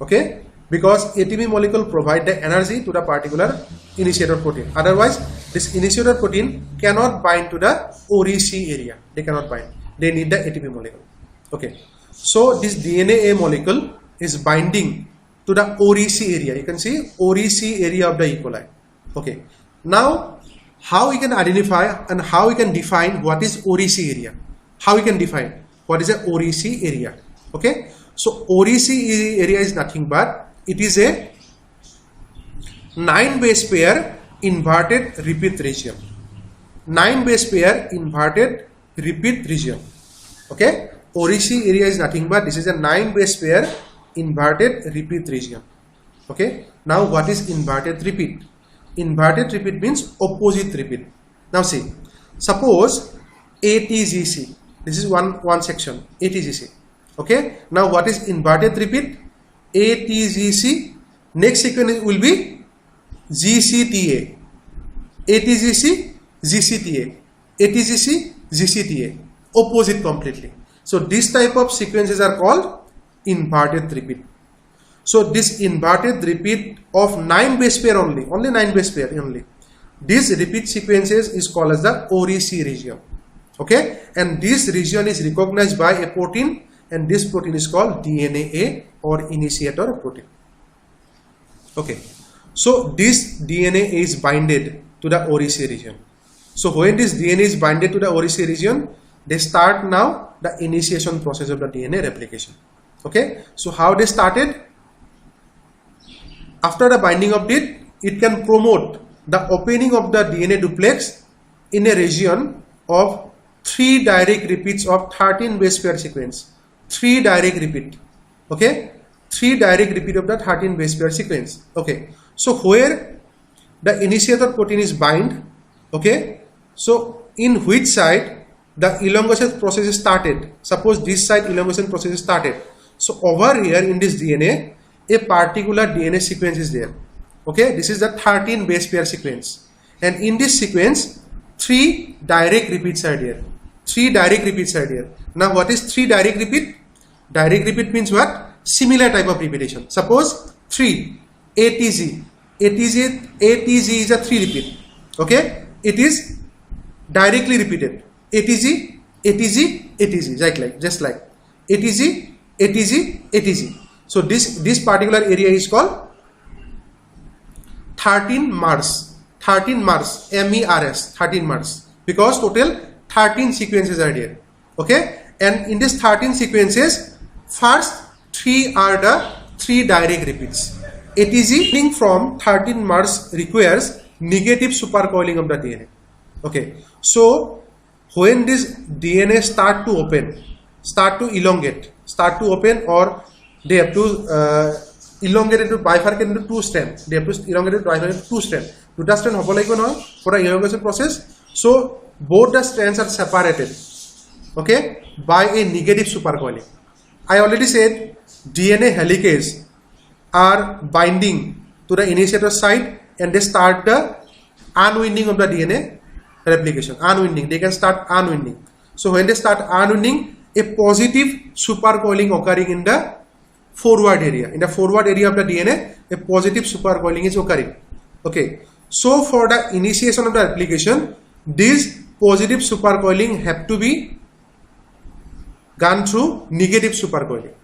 Okay, because ATP molecule provide the energy to the particular initiator protein. Otherwise, this initiator protein cannot bind to the ORIC area. They cannot bind. They need the ATP molecule. Okay, so this DNA-A molecule is binding to the ORIC area. You can see ORIC area of the E. coli. Okay, now how we can identify and how we can define what is ORIC area? How we can define what is a ORIC area? Okay, so ORIC area is nothing but it is a 9 base pair inverted repeat region. 9 base pair inverted repeat region. Okay, ORIC area is nothing but this is a 9 base pair inverted repeat region. Okay, now what is inverted repeat? Inverted repeat means opposite repeat. Now see, suppose ATGC, this is one section, ATGC. Okay, now what is inverted repeat? ATGC, next sequence will be GCTA. ATGC, GCTA. ATGC, GCTA. Opposite completely. So this type of sequences are called inverted repeat. So this inverted repeat of 9 base pair only 9 base pair only. This repeat sequences is called as the ORIC region. Okay, and this region is recognized by a protein, and this protein is called DNA-A or initiator protein. Okay, so this DNA is binded to the ORIC region. So when this DNA is binded to the ORIC region, they start now the initiation process of the DNA replication. Okay, so how they started? After the binding of it can promote the opening of the DNA duplex in a region of 3 direct repeats of 13 base pair sequence. 3 direct repeat. Okay, 3 direct repeat of the 13 base pair sequence. Okay, so where the initiator protein is bind, okay, so in which side the elongation process is started. Suppose this side elongation process is started. So over here in this DNA, a particular DNA sequence is there. Okay, this is the 13 base pair sequence, and in this sequence 3 direct repeats are there. 3 direct repeats are there. Now what is 3 direct repeat? Direct repeat means what? Similar type of repetition. Suppose 3 ATG. ATG is a 3 repeat. Okay, it is directly repeated. ATG, ATG, ATG, just like ATG, ATG, ATG. So this particular area is called 13 MERS, MERS, 13 MERS, because total 13 sequences are there. Okay, and in this 13 sequences, first 3 are the 3 direct repeats. ATG from 13 MERS requires negative supercoiling of the DNA. Okay, so when this DNA start to open, start to elongate, start to open, or they have to elongate into bifurcate into 2 strands. They have to elongate into bifurcate into 2 strands. 2 strands hobo laibo no for the elongation process. So both the strands are separated, okay, by a negative supercoiling. I already said DNA helicases are binding to the initiator site and they start the unwinding of the DNA replication. Unwinding, they can start unwinding. So when they start unwinding, a positive supercoiling occurring in the forward area. In the forward area of the DNA, a positive supercoiling is occurring. Okay. So for the initiation of the replication, this positive supercoiling have to be gone through negative supercoiling.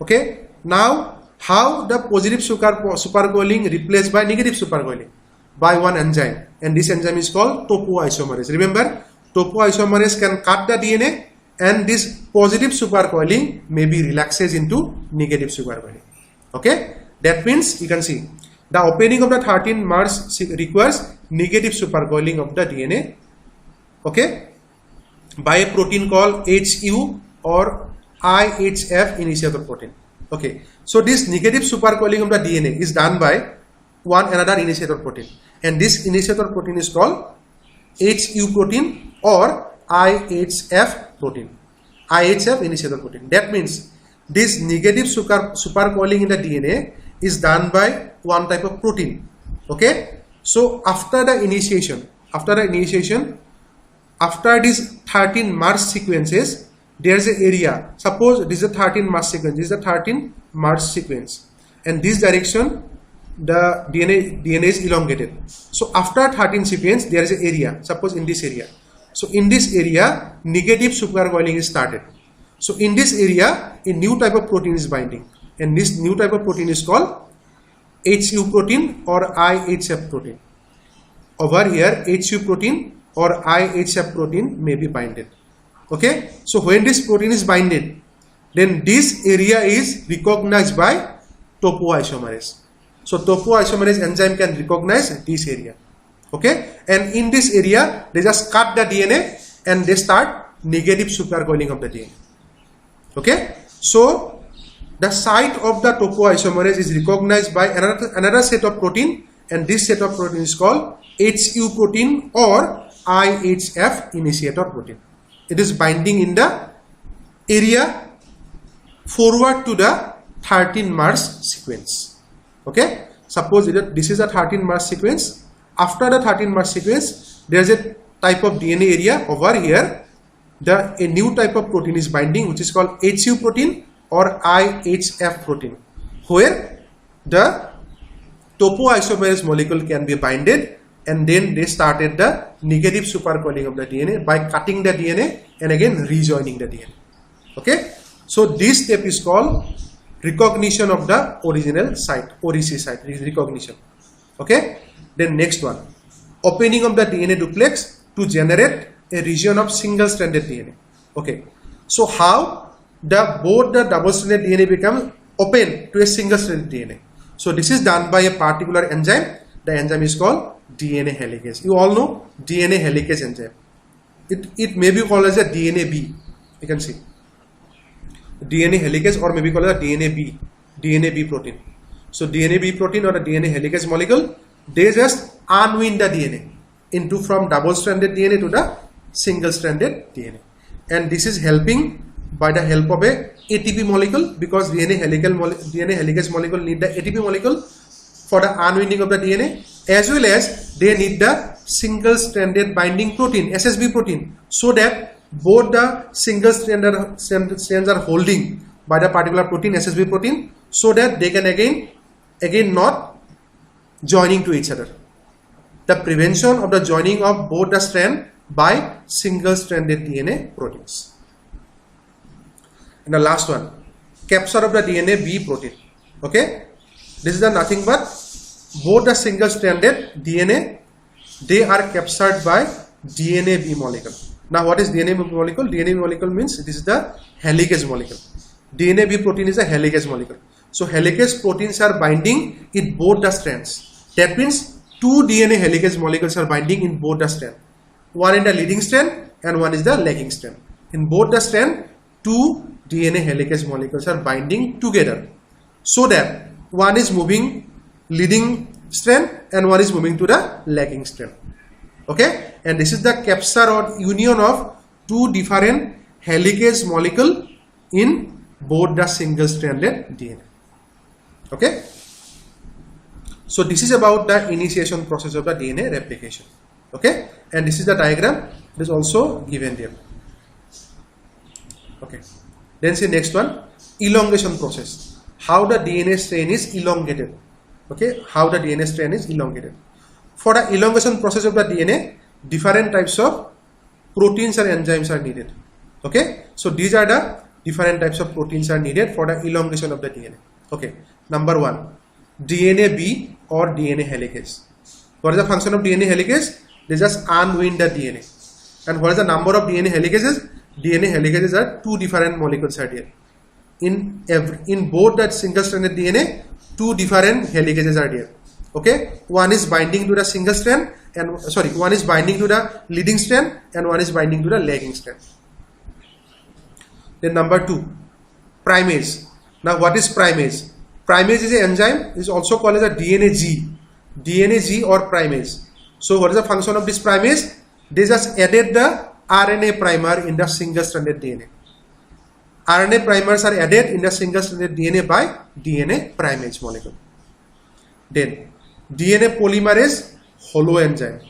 Okay. Now, how the positive supercoiling replaced by negative supercoiling? By one enzyme, and this enzyme is called topoisomerase. Remember, topoisomerase can cut the DNA, and this positive supercoiling may be relaxes into negative supercoiling. Okay, that means you can see the opening of the 13 MERS requires negative supercoiling of the DNA. Okay, by a protein called HU or IHF initiator protein. Okay, so this negative supercoiling of the DNA is done by one another initiator protein, and this initiator protein is called HU protein or IHF protein. IHF initiator protein. That means this negative supercoiling in the DNA is done by one type of protein. Okay, so after the initiation, after these 13 MERS sequences, there is an area. Suppose this is a 13 MERS sequence, this is a 13 MERS sequence, and this direction the DNA is elongated. So after 13 sequence, there is an area. Suppose in this area. So in this area, negative supercoiling is started. So in this area, a new type of protein is binding, and this new type of protein is called HU protein or IHF protein. Over here, HU protein or IHF protein may be binded. Okay, so when this protein is binded, then this area is recognized by topoisomerase. So topoisomerase enzyme can recognize this area. Okay, and in this area, they just cut the DNA and they start negative supercoiling of the DNA. Okay, so the site of the topoisomerase is recognized by another set of protein, and this set of protein is called HU protein or IHF initiator protein. It is binding in the area forward to the 13 MERS sequence. Okay, suppose this is a 13 MERS sequence. After the 13 MERS sequence, there is a type of DNA area over here. A new type of protein is binding, which is called HU protein or IHF protein, where the topoisomerase molecule can be binded, and then they started the negative supercoiling of the DNA by cutting the DNA and again rejoining the DNA. Okay, so this step is called recognition of the original site, ORIC site, recognition. Okay, then next one, opening of the DNA duplex to generate a region of single-stranded DNA. Okay, so how both the double-stranded DNA become open to a single-stranded DNA? So this is done by a particular enzyme. The enzyme is called DNA helicase. You all know DNA helicase enzyme. It may be called as a DNAB. You can see DNA helicase, or maybe called as a DNAB protein. So DNAB protein or a DNA helicase molecule, they just unwind the DNA into from double-stranded DNA to the single-stranded DNA, and this is helping by the help of a ATP molecule, because DNA helicase molecule need the ATP molecule for the unwinding of the DNA, as well as they need the single-stranded binding protein, SSB protein, so that both the single strands are holding by the particular protein, SSB protein, so that they can again not joining to each other. The prevention of the joining of both the strand by single-stranded DNA proteins. And the last one, capture of the DNA B protein. Okay, this is nothing but both the single-stranded DNA, they are captured by DNA B molecule. Now, what is DNA B molecule? DNA B molecule means this is the helicase molecule. DNA B protein is a helicase molecule. So, helicase proteins are binding in both the strands. That means two DNA helicase molecules are binding in both the strands. One in the leading strand and one is the lagging strand. In both the strand, two DNA helicase molecules are binding together, so that one is moving leading strand and one is moving to the lagging strand. Okay, and this is the capture or union of two different helicase molecule in both the single-stranded DNA. Okay, so this is about the initiation process of the DNA replication. Okay, and this is the diagram. It is also given there. Okay, then see next one, elongation process. How the DNA strain is elongated. Okay, how the DNA strain is elongated. For the elongation process of the DNA, different types of proteins and enzymes are needed. Okay, so these are the different types of proteins are needed for the elongation of the DNA. Okay, number one, DNA B or DNA helicase. What is the function of DNA helicase? They just unwind the DNA. And what is the number of DNA helicases? DNA helicases are two different molecules are there. In both that single-stranded DNA, two different helicases are there. Okay, one is binding to the single strand and one is binding to the leading strand and one is binding to the lagging strand. Then number two, primase. Now what is primase? Primase is an enzyme, is also called as a DNA G or primase. So what is the function of this primase? They just added the RNA primer in the single-stranded DNA. RNA primers are added in the single-stranded DNA by DNA primase molecule. Then DNA polymerase holoenzyme.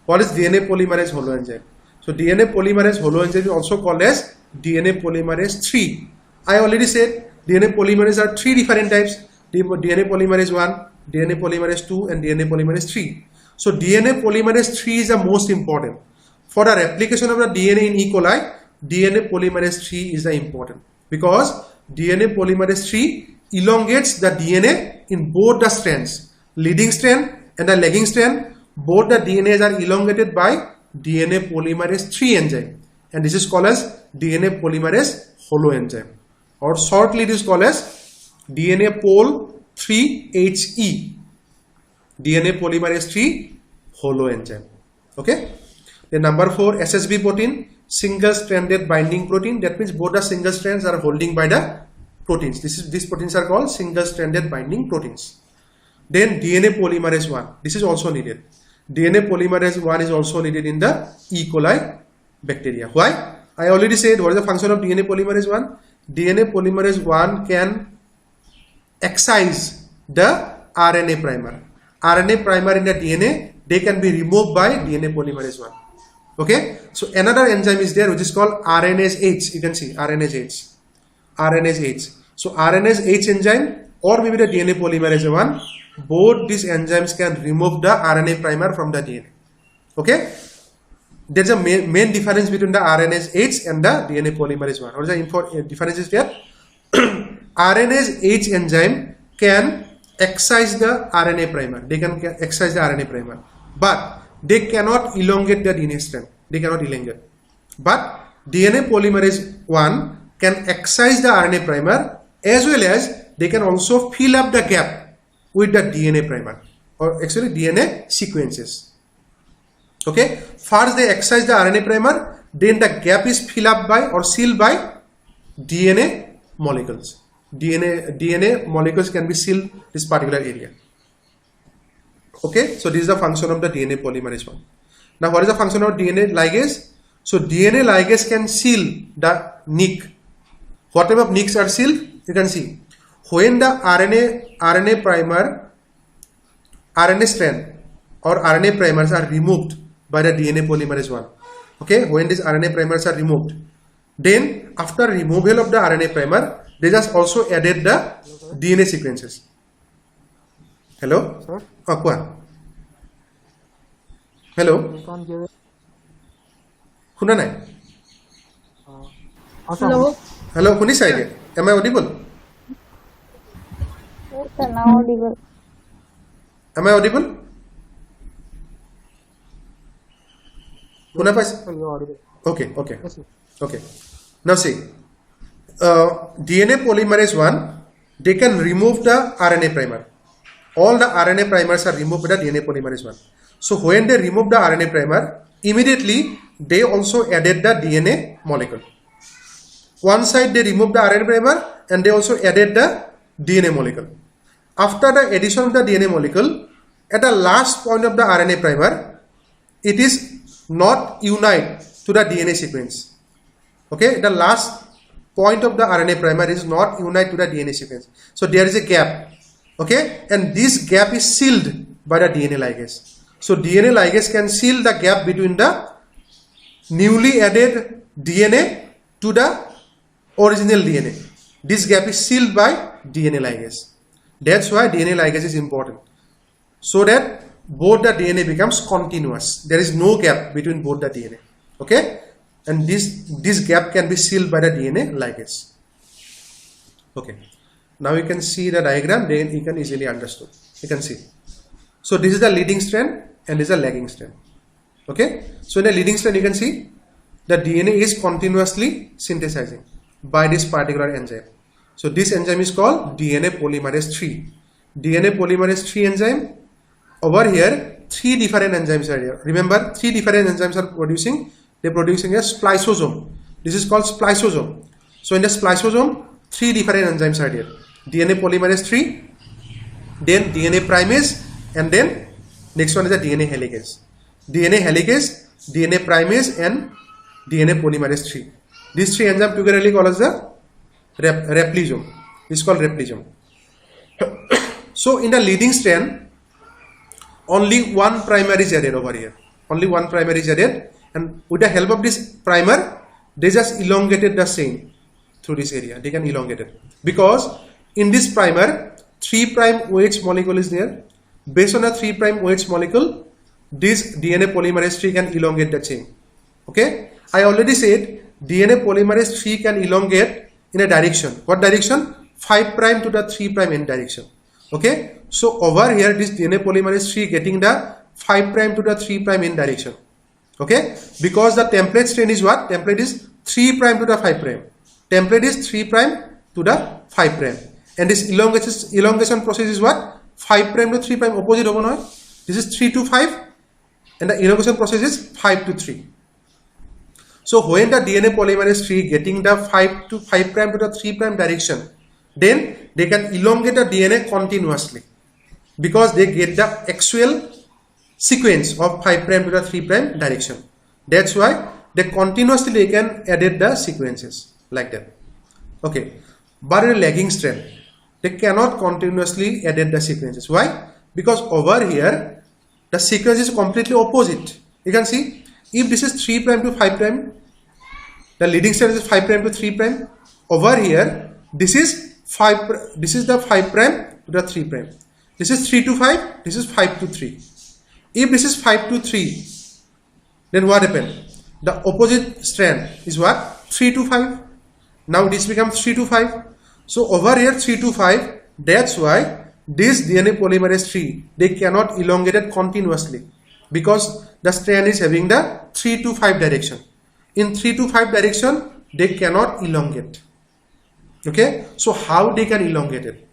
What is DNA polymerase holoenzyme? So DNA polymerase holoenzyme is also called as DNA polymerase 3. I already said DNA polymerase are three different types: DNA polymerase 1, DNA polymerase 2, and DNA polymerase 3. So DNA polymerase 3 is the most important. For the replication of the DNA in E. coli, DNA polymerase 3 is the important, because DNA polymerase 3 elongates the DNA in both the strands, leading strand and the lagging strand. Both the DNAs are elongated by DNA polymerase 3 enzyme, and this is called as DNA polymerase holoenzyme, or shortly it is called as DNA pol 3HE, DNA polymerase 3 holoenzyme. Okay. Then number 4, SSB protein, single-stranded binding protein. That means both the single strands are holding by the proteins. These proteins are called single-stranded binding proteins. Then DNA polymerase 1. This is also needed. DNA polymerase 1 is also needed in the E. coli bacteria. Why? I already said what is the function of DNA polymerase 1. DNA polymerase 1 can excise the RNA primer. RNA primer in the DNA, they can be removed by DNA polymerase 1. Okay, so another enzyme is there which is called RNase H. You can see RNase H. RNase H. So RNase H enzyme or maybe the DNA polymerase 1, both these enzymes can remove the RNA primer from the DNA. Okay, there is a main difference between the RNase H and the DNA polymerase 1. What is the difference is there? RNase H enzyme can excise the RNA primer. They can excise the RNA primer, but they cannot elongate the DNA strand. They cannot elongate. But DNA polymerase 1 can excise the RNA primer, as well as they can also fill up the gap with the DNA primer, or actually DNA sequences. Okay, first they excise the RNA primer, then the gap is filled up by or sealed by DNA molecules. DNA molecules can be sealed this particular area. Okay, so this is the function of the DNA polymerase 1. Now what is the function of DNA ligase? So DNA ligase can seal the nick. What type of nicks are sealed? You can see when the RNA primer, RNA strand or RNA primers are removed by the DNA polymerase 1. Okay, when these RNA primers are removed, then after removal of the RNA primer, they just also added the DNA sequences. Hello? Sir? Hello? Shuna nai? Hello? Hello, Kuni side? Am I audible? Yes, sir, now audible. Am I audible? Okay, okay, okay. Now see, DNA polymerase 1, they can remove the RNA primer. All the RNA primers are removed by the DNA polymerase 1. So when they remove the RNA primer, immediately they also added the DNA molecule. One side they removed the RNA primer and they also added the DNA molecule. After the addition of the DNA molecule, at the last point of the RNA primer, it is not unite to the DNA sequence. Okay, the last point of the RNA primer is not unite to the DNA sequence. So there is a gap. Okay, and this gap is sealed by the DNA ligase. So DNA ligase can seal the gap between the newly added DNA to the original DNA. This gap is sealed by DNA ligase. That's why DNA ligase is important. So that both the DNA becomes continuous. There is no gap between both the DNA. Okay, and this gap can be sealed by the DNA ligase. Okay. Now you can see the diagram, then you can easily understand. You can see. So this is the leading strand and this is the lagging strand. Okay. So in the leading strand you can see the DNA is continuously synthesizing by this particular enzyme. So this enzyme is called DNA polymerase 3. DNA polymerase 3 enzyme. Over here, 3 different enzymes are here. Remember, 3 different enzymes are producing. They're producing a spliceosome. This is called spliceosome. So in the spliceosome, 3 different enzymes are here. DNA polymerase 3, then DNA primase, and then next one is the DNA helicase. DNA helicase, DNA primase, and DNA polymerase 3. These 3 enzymes together called as the replisome. This is called replisome. So in the leading strand, only one primer is added over here. Only one primer is added, and with the help of this primer, they just elongated the chain through this area. They can elongate it because in this primer, 3' OH molecule is there. Based on a 3' OH molecule, this DNA polymerase 3 can elongate the chain. Okay, I already said DNA polymerase 3 can elongate in a direction. What direction? 5' to the 3' end direction. Okay, so over here this DNA polymerase 3 getting the 5' to the 3' end direction. Okay, because the template strain is what? Template is 3' to the 5'. Template is 3' to the 5'. And this elongation process is what? 5' to 3' opposite over now. This is 3 to 5 and the elongation process is 5 to 3. So when the DNA polymerase 3 getting the 5' to the 3' direction, then they can elongate the DNA continuously because they get the actual sequence of 5' to the 3' direction. That's why they continuously can edit the sequences like that. Okay, but in a lagging strand, they cannot continuously edit the sequences. Why? Because over here, the sequence is completely opposite. You can see, if this is 3' to 5', the leading strand is 5' to 3'. Over here, this is the 5' to the 3'. This is 3 to 5, this is 5 to 3. If this is 5 to 3, then what happened? The opposite strand is what? 3 to 5. Now this becomes 3 to 5. So over here 3 to 5, that's why this DNA polymerase 3, they cannot elongate it continuously because the strand is having the 3 to 5 direction. In 3 to 5 direction, they cannot elongate. Okay, so how they can elongate it?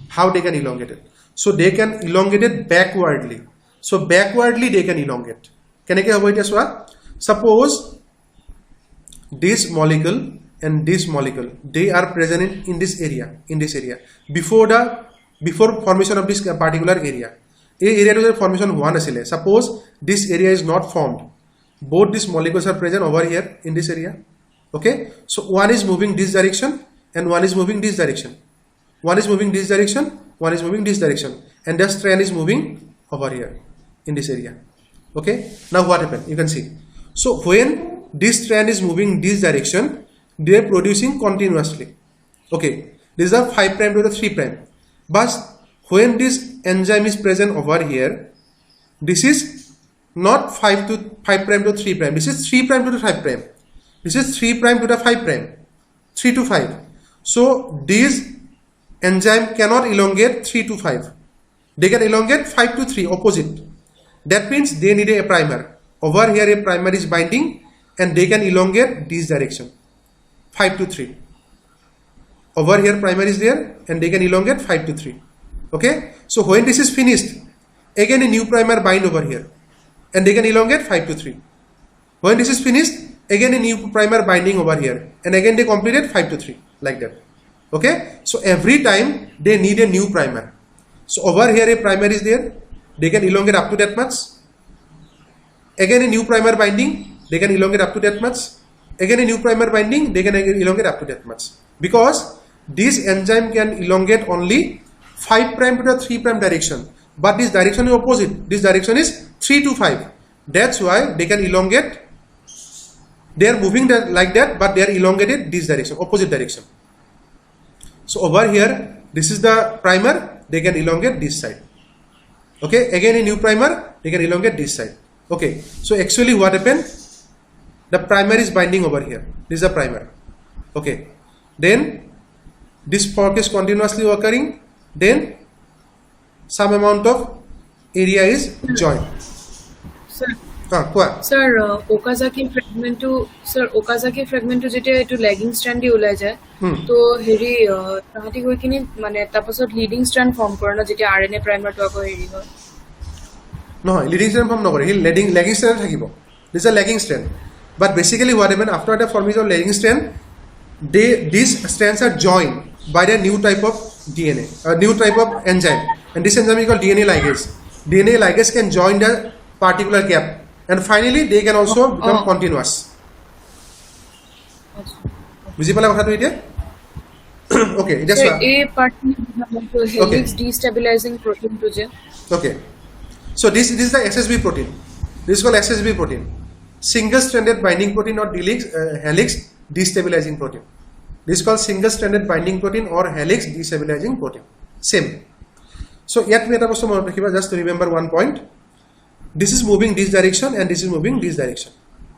How they can elongate it? So they can elongate it backwardly. So backwardly they can elongate. Can I avoid as well? Suppose this molecule and this molecule, they are present in this area, before formation of this particular area. A area to formation 1 asile. Suppose this area is not formed. Both these molecules are present over here in this area. Okay, so one is moving this direction and one is moving this direction. One is moving this direction, one is moving this direction, and the strand is moving over here in this area. Okay, now what happened? You can see. So when this strand is moving this direction, they are producing continuously. Okay, this is a 5' to the 3'. But when this enzyme is present over here, this is not 5' to 3'. This is 3' to the 5'. This is 3' to the 5'. 3 to 5. So this enzyme cannot elongate 3 to 5. they can elongate 5 to 3, opposite. That means they need a primer. Over here a primer is binding and they can elongate this direction, 5 to 3. Over here primer is there and they can elongate 5 to 3. Okay, so when this is finished, again a new primer bind over here and they can elongate 5 to 3. When this is finished, again a new primer binding over here and again they completed 5 to 3, like that. Okay, so every time they need a new primer. So over here a primer is there, they can elongate up to that much. Again a new primer binding, they can elongate up to that much. Again a new primer binding, they can elongate up to that much. Because this enzyme can elongate only 5' to the 3' direction. But this direction is opposite. This direction is 3 to 5. That's why they can elongate. They are moving like that, but they are elongated this direction, opposite direction. So over here, this is the primer, they can elongate this side. Okay, again a new primer, they can elongate this side. Okay, so actually what happened? The primer is binding over here. This is the primer. Okay, then this fork is continuously occurring. Then some amount of area is joined. Sir, What? Sir, Okazaki fragment to jete etu lagging strand di ulai jay. To heri tahati hoi kini mane tapasot leading strand form kore na jete RNA primer to ako heri hoy. No, leading strand form nokore. He lagging strand thakibo. This is a lagging strand. But basically what happened after the formation of lagging strand, these strands are joined by the new type of DNA, a new type of enzyme, and this enzyme is called DNA ligase. DNA ligase can join the particular gap, and finally they can also become continuous. Busy pala kotha to etia? Okay, just a part helix destabilizing protein to je. Okay, so this is the SSB protein. This is called SSB protein, single-stranded binding protein or helix destabilizing protein. This is called single-stranded binding protein or helix destabilizing protein. Same. So yet we just to remember one point. This is moving this direction and this is moving this direction.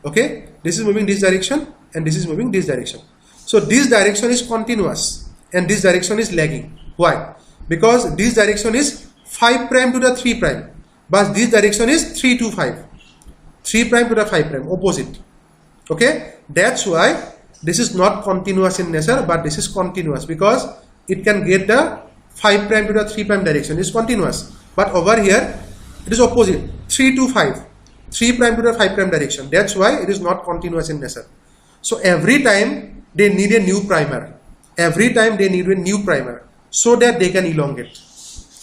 Okay, this is moving this direction and this is moving this direction. So this direction is continuous and this direction is lagging. Why? Because this direction is 5' to the 3', but this direction is 3 to 5. 3' to the 5', opposite. Okay, that's why this is not continuous in nature, but this is continuous because it can get the 5' to the 3' direction. It's continuous, but over here it is opposite, 3 to 5, 3' to the 5' direction. That's why it is not continuous in nature. So every time they need a new primer, so that they can elongate.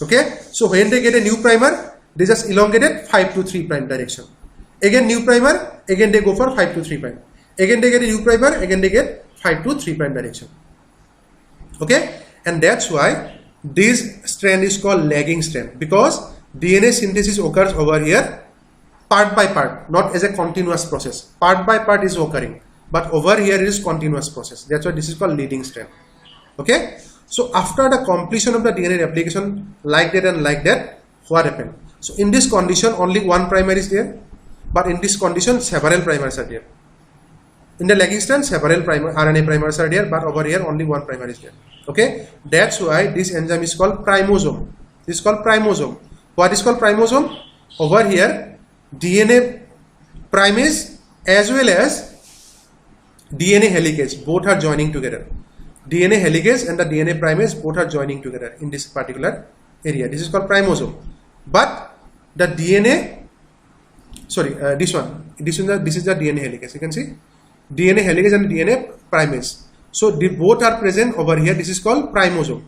Okay, so when they get a new primer, they just elongate it 5 to 3' direction. Again new primer, again they go for 5 to 3'. Again they get a new primer, again they get 5 to 3' direction. Okay, and that's why this strand is called lagging strand, because DNA synthesis occurs over here part by part, not as a continuous process. Part by part is occurring, but over here it is continuous process. That's why this is called leading strand. Okay, so after the completion of the DNA replication like that and like that, what happened? So in this condition only one primer is there, but in this condition several primers are there. In the lagging strand several RNA primers are there, but over here only one primer is there. Okay, that's why this enzyme is called primosome. This is called primosome. What is called primosome? Over here DNA primase as well as DNA helicase both are joining together. DNA helicase and the DNA primase both are joining together in this particular area. This is called primosome. But the DNA, this is the DNA helicase. You can see DNA helicase and DNA primase. So they both are present over here. This is called primosome.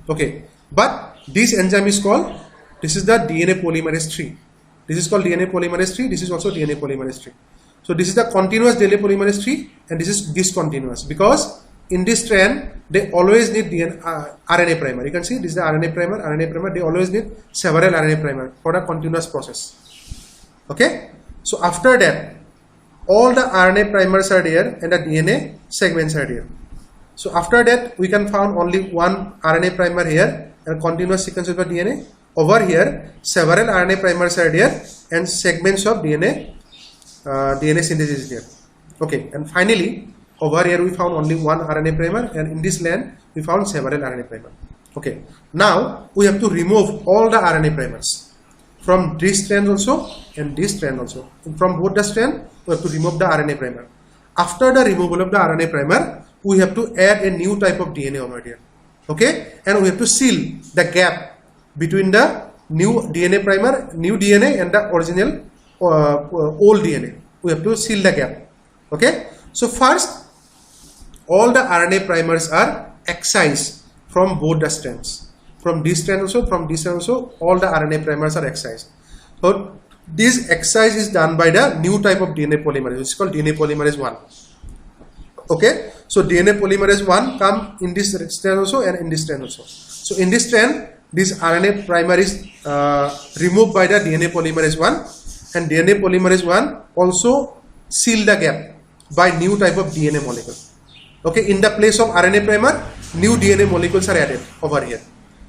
Okay, but this enzyme is called, this is the DNA polymerase 3. This is called DNA polymerase 3. This is also DNA polymerase 3. So this is the continuous DNA polymerase 3 and this is discontinuous, because in this strand they always need RNA primer. You can see this is the RNA primer. They always need several RNA primer for a continuous process. Okay, so after that all the RNA primers are there and the DNA segments are there. So after that we can found only one RNA primer here and continuous sequence of the DNA. Over here several RNA primers are there and segments of DNA synthesis is there. Okay, and finally over here we found only one RNA primer, and in this land we found several RNA primer. Okay, now we have to remove all the RNA primers from this strand also and this strand also. From both the strand, we have to remove the RNA primer. After the removal of the RNA primer, we have to add a new type of DNA over here. Okay, and we have to seal the gap between the new DNA primer, new DNA, and the original old DNA. We have to seal the gap. Okay, so first, all the RNA primers are excised from both the strands. From this strand also, from this strand also, all the RNA primers are excised. So this excise is done by the new type of DNA polymerase. It's called DNA polymerase 1. Okay, so DNA polymerase 1 come in this strand also and in this strand also. So in this strand, this RNA primer is removed by the DNA polymerase 1, and DNA polymerase 1 also seal the gap by new type of DNA molecule. Okay, in the place of RNA primer, new DNA molecules are added over here.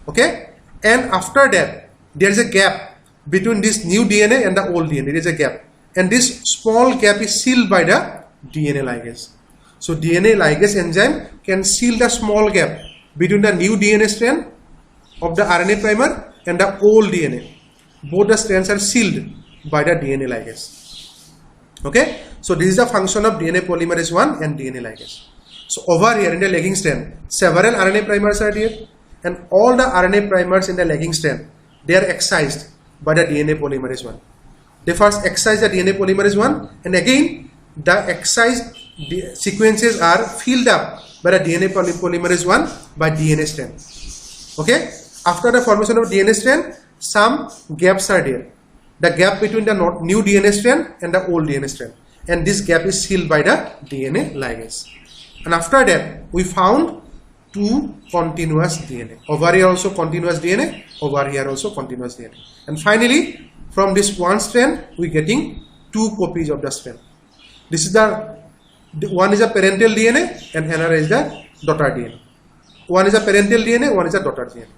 Okay, and after that, there is a gap between this new DNA and the old DNA. There is a gap, and this small gap is sealed by the DNA ligase. So DNA ligase enzyme can seal the small gap between the new DNA strand of the RNA primer and the old DNA. Both the strands are sealed by the DNA ligase. Okay, so this is the function of DNA polymerase 1 and DNA ligase. So over here in the lagging strand, several RNA primers are there, and all the RNA primers in the lagging strand, they are excised by the DNA polymerase 1. They first excise the DNA polymerase 1, and again the excised sequences are filled up by the DNA polymerase 1 by DNA strand. Okay, after the formation of DNA strand, some gaps are there. The gap between the new DNA strand and the old DNA strand, and this gap is sealed by the DNA ligase. And after that, we found two continuous DNA. Over here also continuous DNA, over here also continuous DNA. And finally, from this one strand, we getting two copies of the strand. This is the one is a parental DNA and another is the daughter DNA. One is a parental DNA, one is a daughter DNA.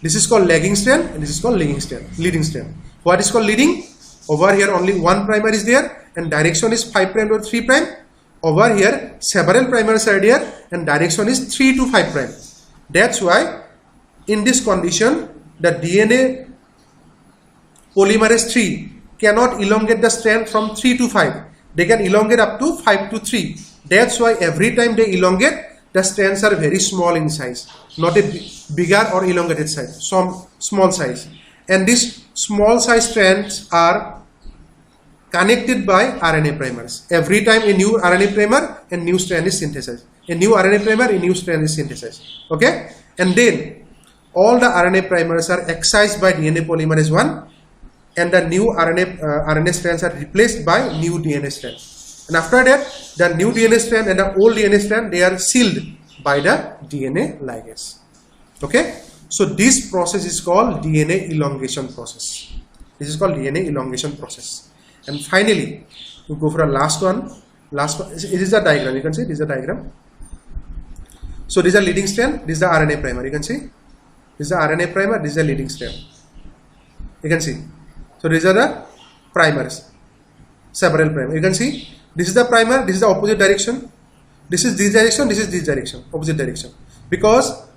This is called lagging strand and this is called leading strand. What is called leading? Over here only one primer is there and direction is 5' or 3'. Over here several primers are there and direction is 3 to 5'. That's why in this condition the DNA polymerase 3 cannot elongate the strand from 3 to 5. They can elongate up to 5 to 3. That's why every time they elongate, the strands are very small in size, not a bigger or elongated size, some small size. And these small size strands are connected by RNA primers. Every time a new RNA primer and new strand is synthesized. A new RNA primer, a new strand is synthesized. Okay? And then all the RNA primers are excised by DNA polymerase 1 and the new RNA strands are replaced by new DNA strands. And after that, the new DNA strand and the old DNA strand, they are sealed by the DNA ligase. Okay? So this process is called DNA elongation process. This is called DNA elongation process. And finally, we go for a last one. It is the diagram. You can see this is the diagram. So this is a leading strand. This is the RNA primer. You can see this is the RNA primer. This is the leading strand. You can see. So these are the primers. Several primers. You can see this is the primer. This is the opposite direction. This is this direction. This is this direction. Opposite direction. Because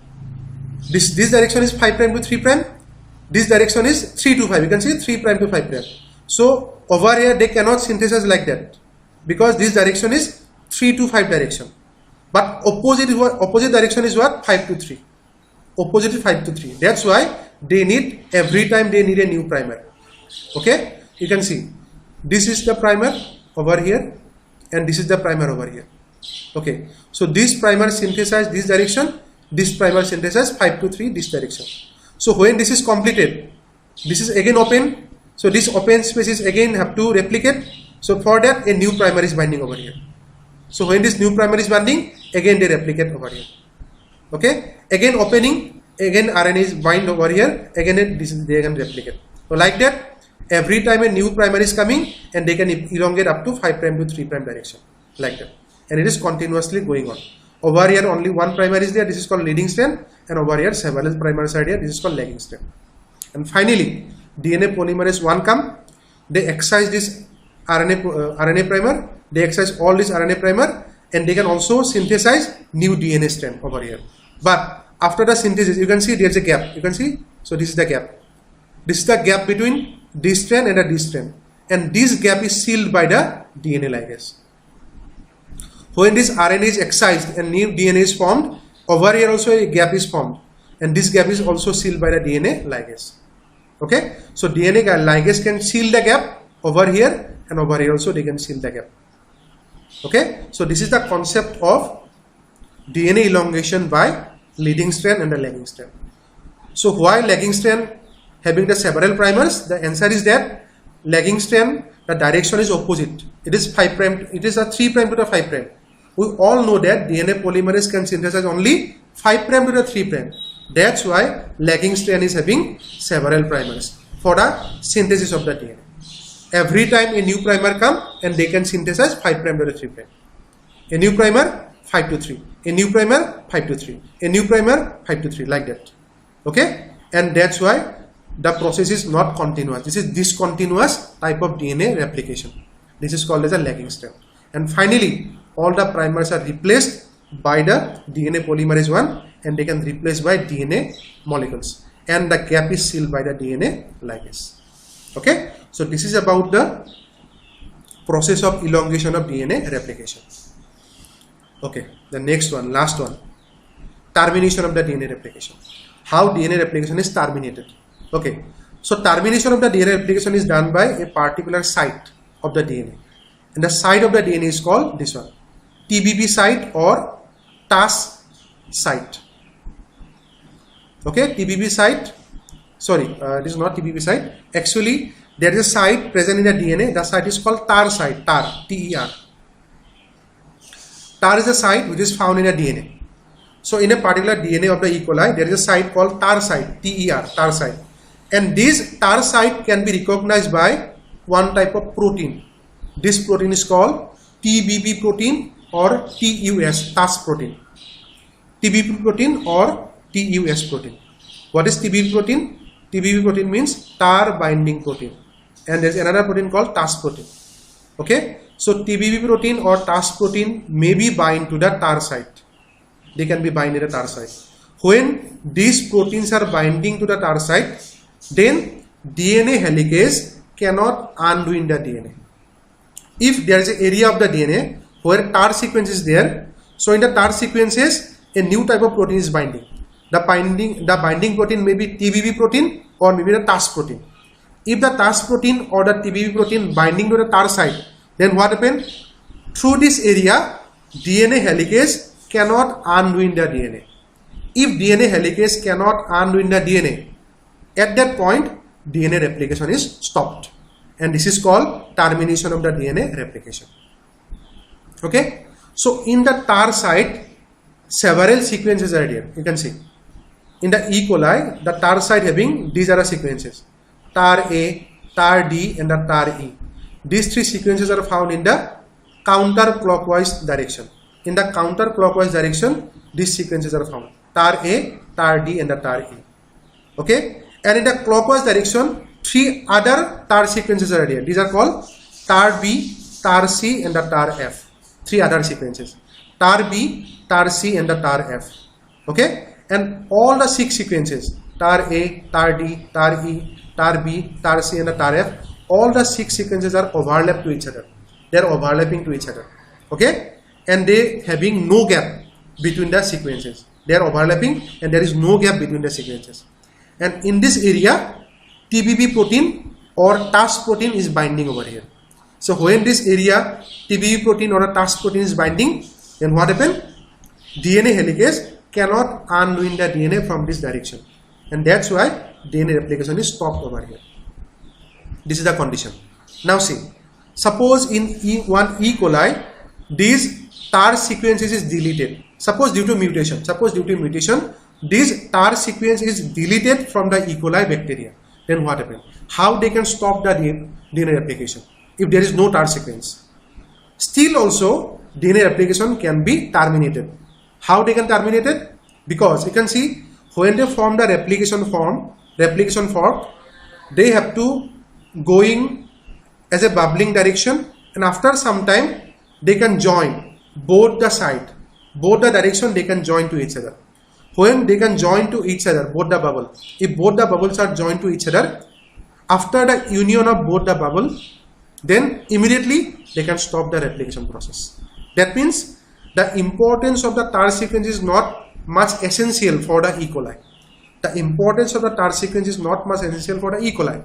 this direction is 5' to 3'. This direction is 3 to 5. You can see 3' to 5'. So over here they cannot synthesize like that because this direction is 3 to 5 direction. But opposite direction is what? 5 to 3. Opposite is 5 to 3. That's why they need every time they need a new primer. Okay, you can see this is the primer over here and this is the primer over here. Okay, so this primer synthesizes this direction, this primer synthesizes 5 to 3 this direction. So when this is completed, this is again open. So this open spaces again have to replicate. So for that a new primer is binding over here. So when this new primer is binding, again they replicate over here. Okay, again opening, again RNA is bind over here, again they can replicate. So like that, every time a new primer is coming and they can elongate up to 5' to 3' direction, like that. And it is continuously going on. Over here only one primer is there, this is called leading strand, and over here several primers are there, this is called lagging strand. And finally, DNA polymerase 1 come, they excise this RNA primer, they excise all this RNA primer, and they can also synthesize new DNA strand over here. But after the synthesis, you can see there's a gap. You can see, so this is the gap. This is the gap between this strand and this strand, and this gap is sealed by the DNA ligase. When this RNA is excised and new DNA is formed, over here also a gap is formed, and this gap is also sealed by the DNA ligase. Okay, so DNA ligase can seal the gap over here, and over here also they can seal the gap. Okay, so this is the concept of DNA elongation by leading strand and the lagging strand. So why lagging strand having the several primers? The answer is that lagging strand, the direction is opposite. It is 5 prime. It is a 3 prime to the 5 prime. We all know that DNA polymerase can synthesize only 5 prime to the 3 prime. That's why lagging strand is having several primers for the synthesis of the DNA. Every time a new primer comes and they can synthesize 5 prime to the 3 prime. A new primer 5 to 3. A new primer 5 to 3. A new primer 5 to 3, like that. Okay, and that's why the process is not continuous. This is discontinuous type of DNA replication. This is called as a lagging strand. And finally, all the primers are replaced by the DNA polymerase 1, and they can replace by DNA molecules, and the gap is sealed by the DNA ligase. Okay, so this is about the process of elongation of DNA replication. Okay, the next one, last one, termination of the DNA replication. How DNA replication is terminated. Okay, so termination of the DNA replication is done by a particular site of the DNA, and the site of the DNA is called this one, TBB site or TAS site. Okay, TBB site, sorry, this is not TBB site. Actually, there is a site present in the DNA. The site is called TAR site, TAR, T-E-R. TAR is a site which is found in a DNA. So in a particular DNA of the E. coli, there is a site called TAR site, T-E-R, TAR site. And this TAR site can be recognized by one type of protein. This protein is called TBB protein or TUS, TAS protein. TBB protein or TUS protein. What is TBB protein? TBB protein means TAR binding protein. And there is another protein called TAS protein. Okay, so TBB protein or TAS protein may be bind to the TAR site. They can be bind to the TAR site. When these proteins are binding to the TAR site, then DNA helicase cannot undo in the DNA. If there is an area of the DNA where TAR sequence is there, so in the TAR sequences, a new type of protein is binding. The binding protein may be TBB protein or maybe the TAS protein. If the TAS protein or the TBB protein binding to the TAR site, then what happens? Through this area, DNA helicase cannot undo in the DNA. If DNA helicase cannot undo in the DNA, at that point, DNA replication is stopped. And this is called termination of the DNA replication. Okay, so in the TAR site, several sequences are there. You can see in the E. coli, the TAR site having these are the sequences: TAR A, TAR D, and the TAR E. These 3 sequences are found in the counterclockwise direction. In the counterclockwise direction, these sequences are found: TAR A, TAR D, and the TAR E. Okay, and in the clockwise direction, 3 other TAR sequences are there. These are called TAR B, TAR C, and the TAR F. 3 other sequences: TAR B, TAR C, and the TAR F. Okay, and all the 6 sequences, TAR A, TAR D, TAR E, TAR B, TAR C, and the TAR F, all the 6 sequences are overlapped to each other. They are overlapping to each other. Okay, and they having no gap between the sequences. They are overlapping and there is no gap between the sequences. And in this area, TBB protein or TAS protein is binding over here. So when this area TBB protein or a TAS protein is binding, then what happens? DNA helicase cannot undo in the DNA from this direction, and that's why DNA replication is stopped over here. This is the condition. Now see, suppose in one E. coli, these TAR sequences is deleted. Suppose due to mutation. This TAR sequence is deleted from the E. coli bacteria. Then what happens? How they can stop the DNA replication if there is no TAR sequence? Still also DNA replication can be terminated. How they can terminate it? Because you can see when they form the replication fork, they have to going as a bubbling direction, and after some time they can join both the direction, they can join to each other. when they can join to each other, both the bubble. If both the bubbles are joined to each other, after the union of both the bubble, then immediately they can stop the replication process. That means the importance of the TAR sequence is not much essential for the E. coli. The importance of the TAR sequence is not much essential for the E. coli.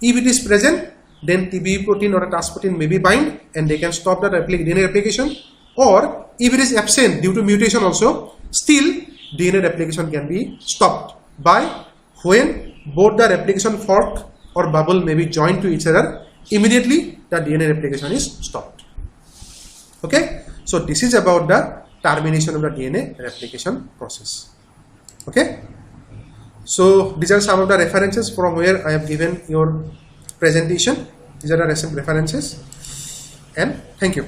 If it is present, then TBE protein or a TAS protein may be bind and they can stop the DNA replication. Or if it is absent due to mutation also, still DNA replication can be stopped by when both the replication fork or bubble may be joined to each other, immediately the DNA replication is stopped. Okay, so this is about the termination of the DNA replication process. Okay, so these are some of the references from where I have given your presentation. These are the references, and thank you.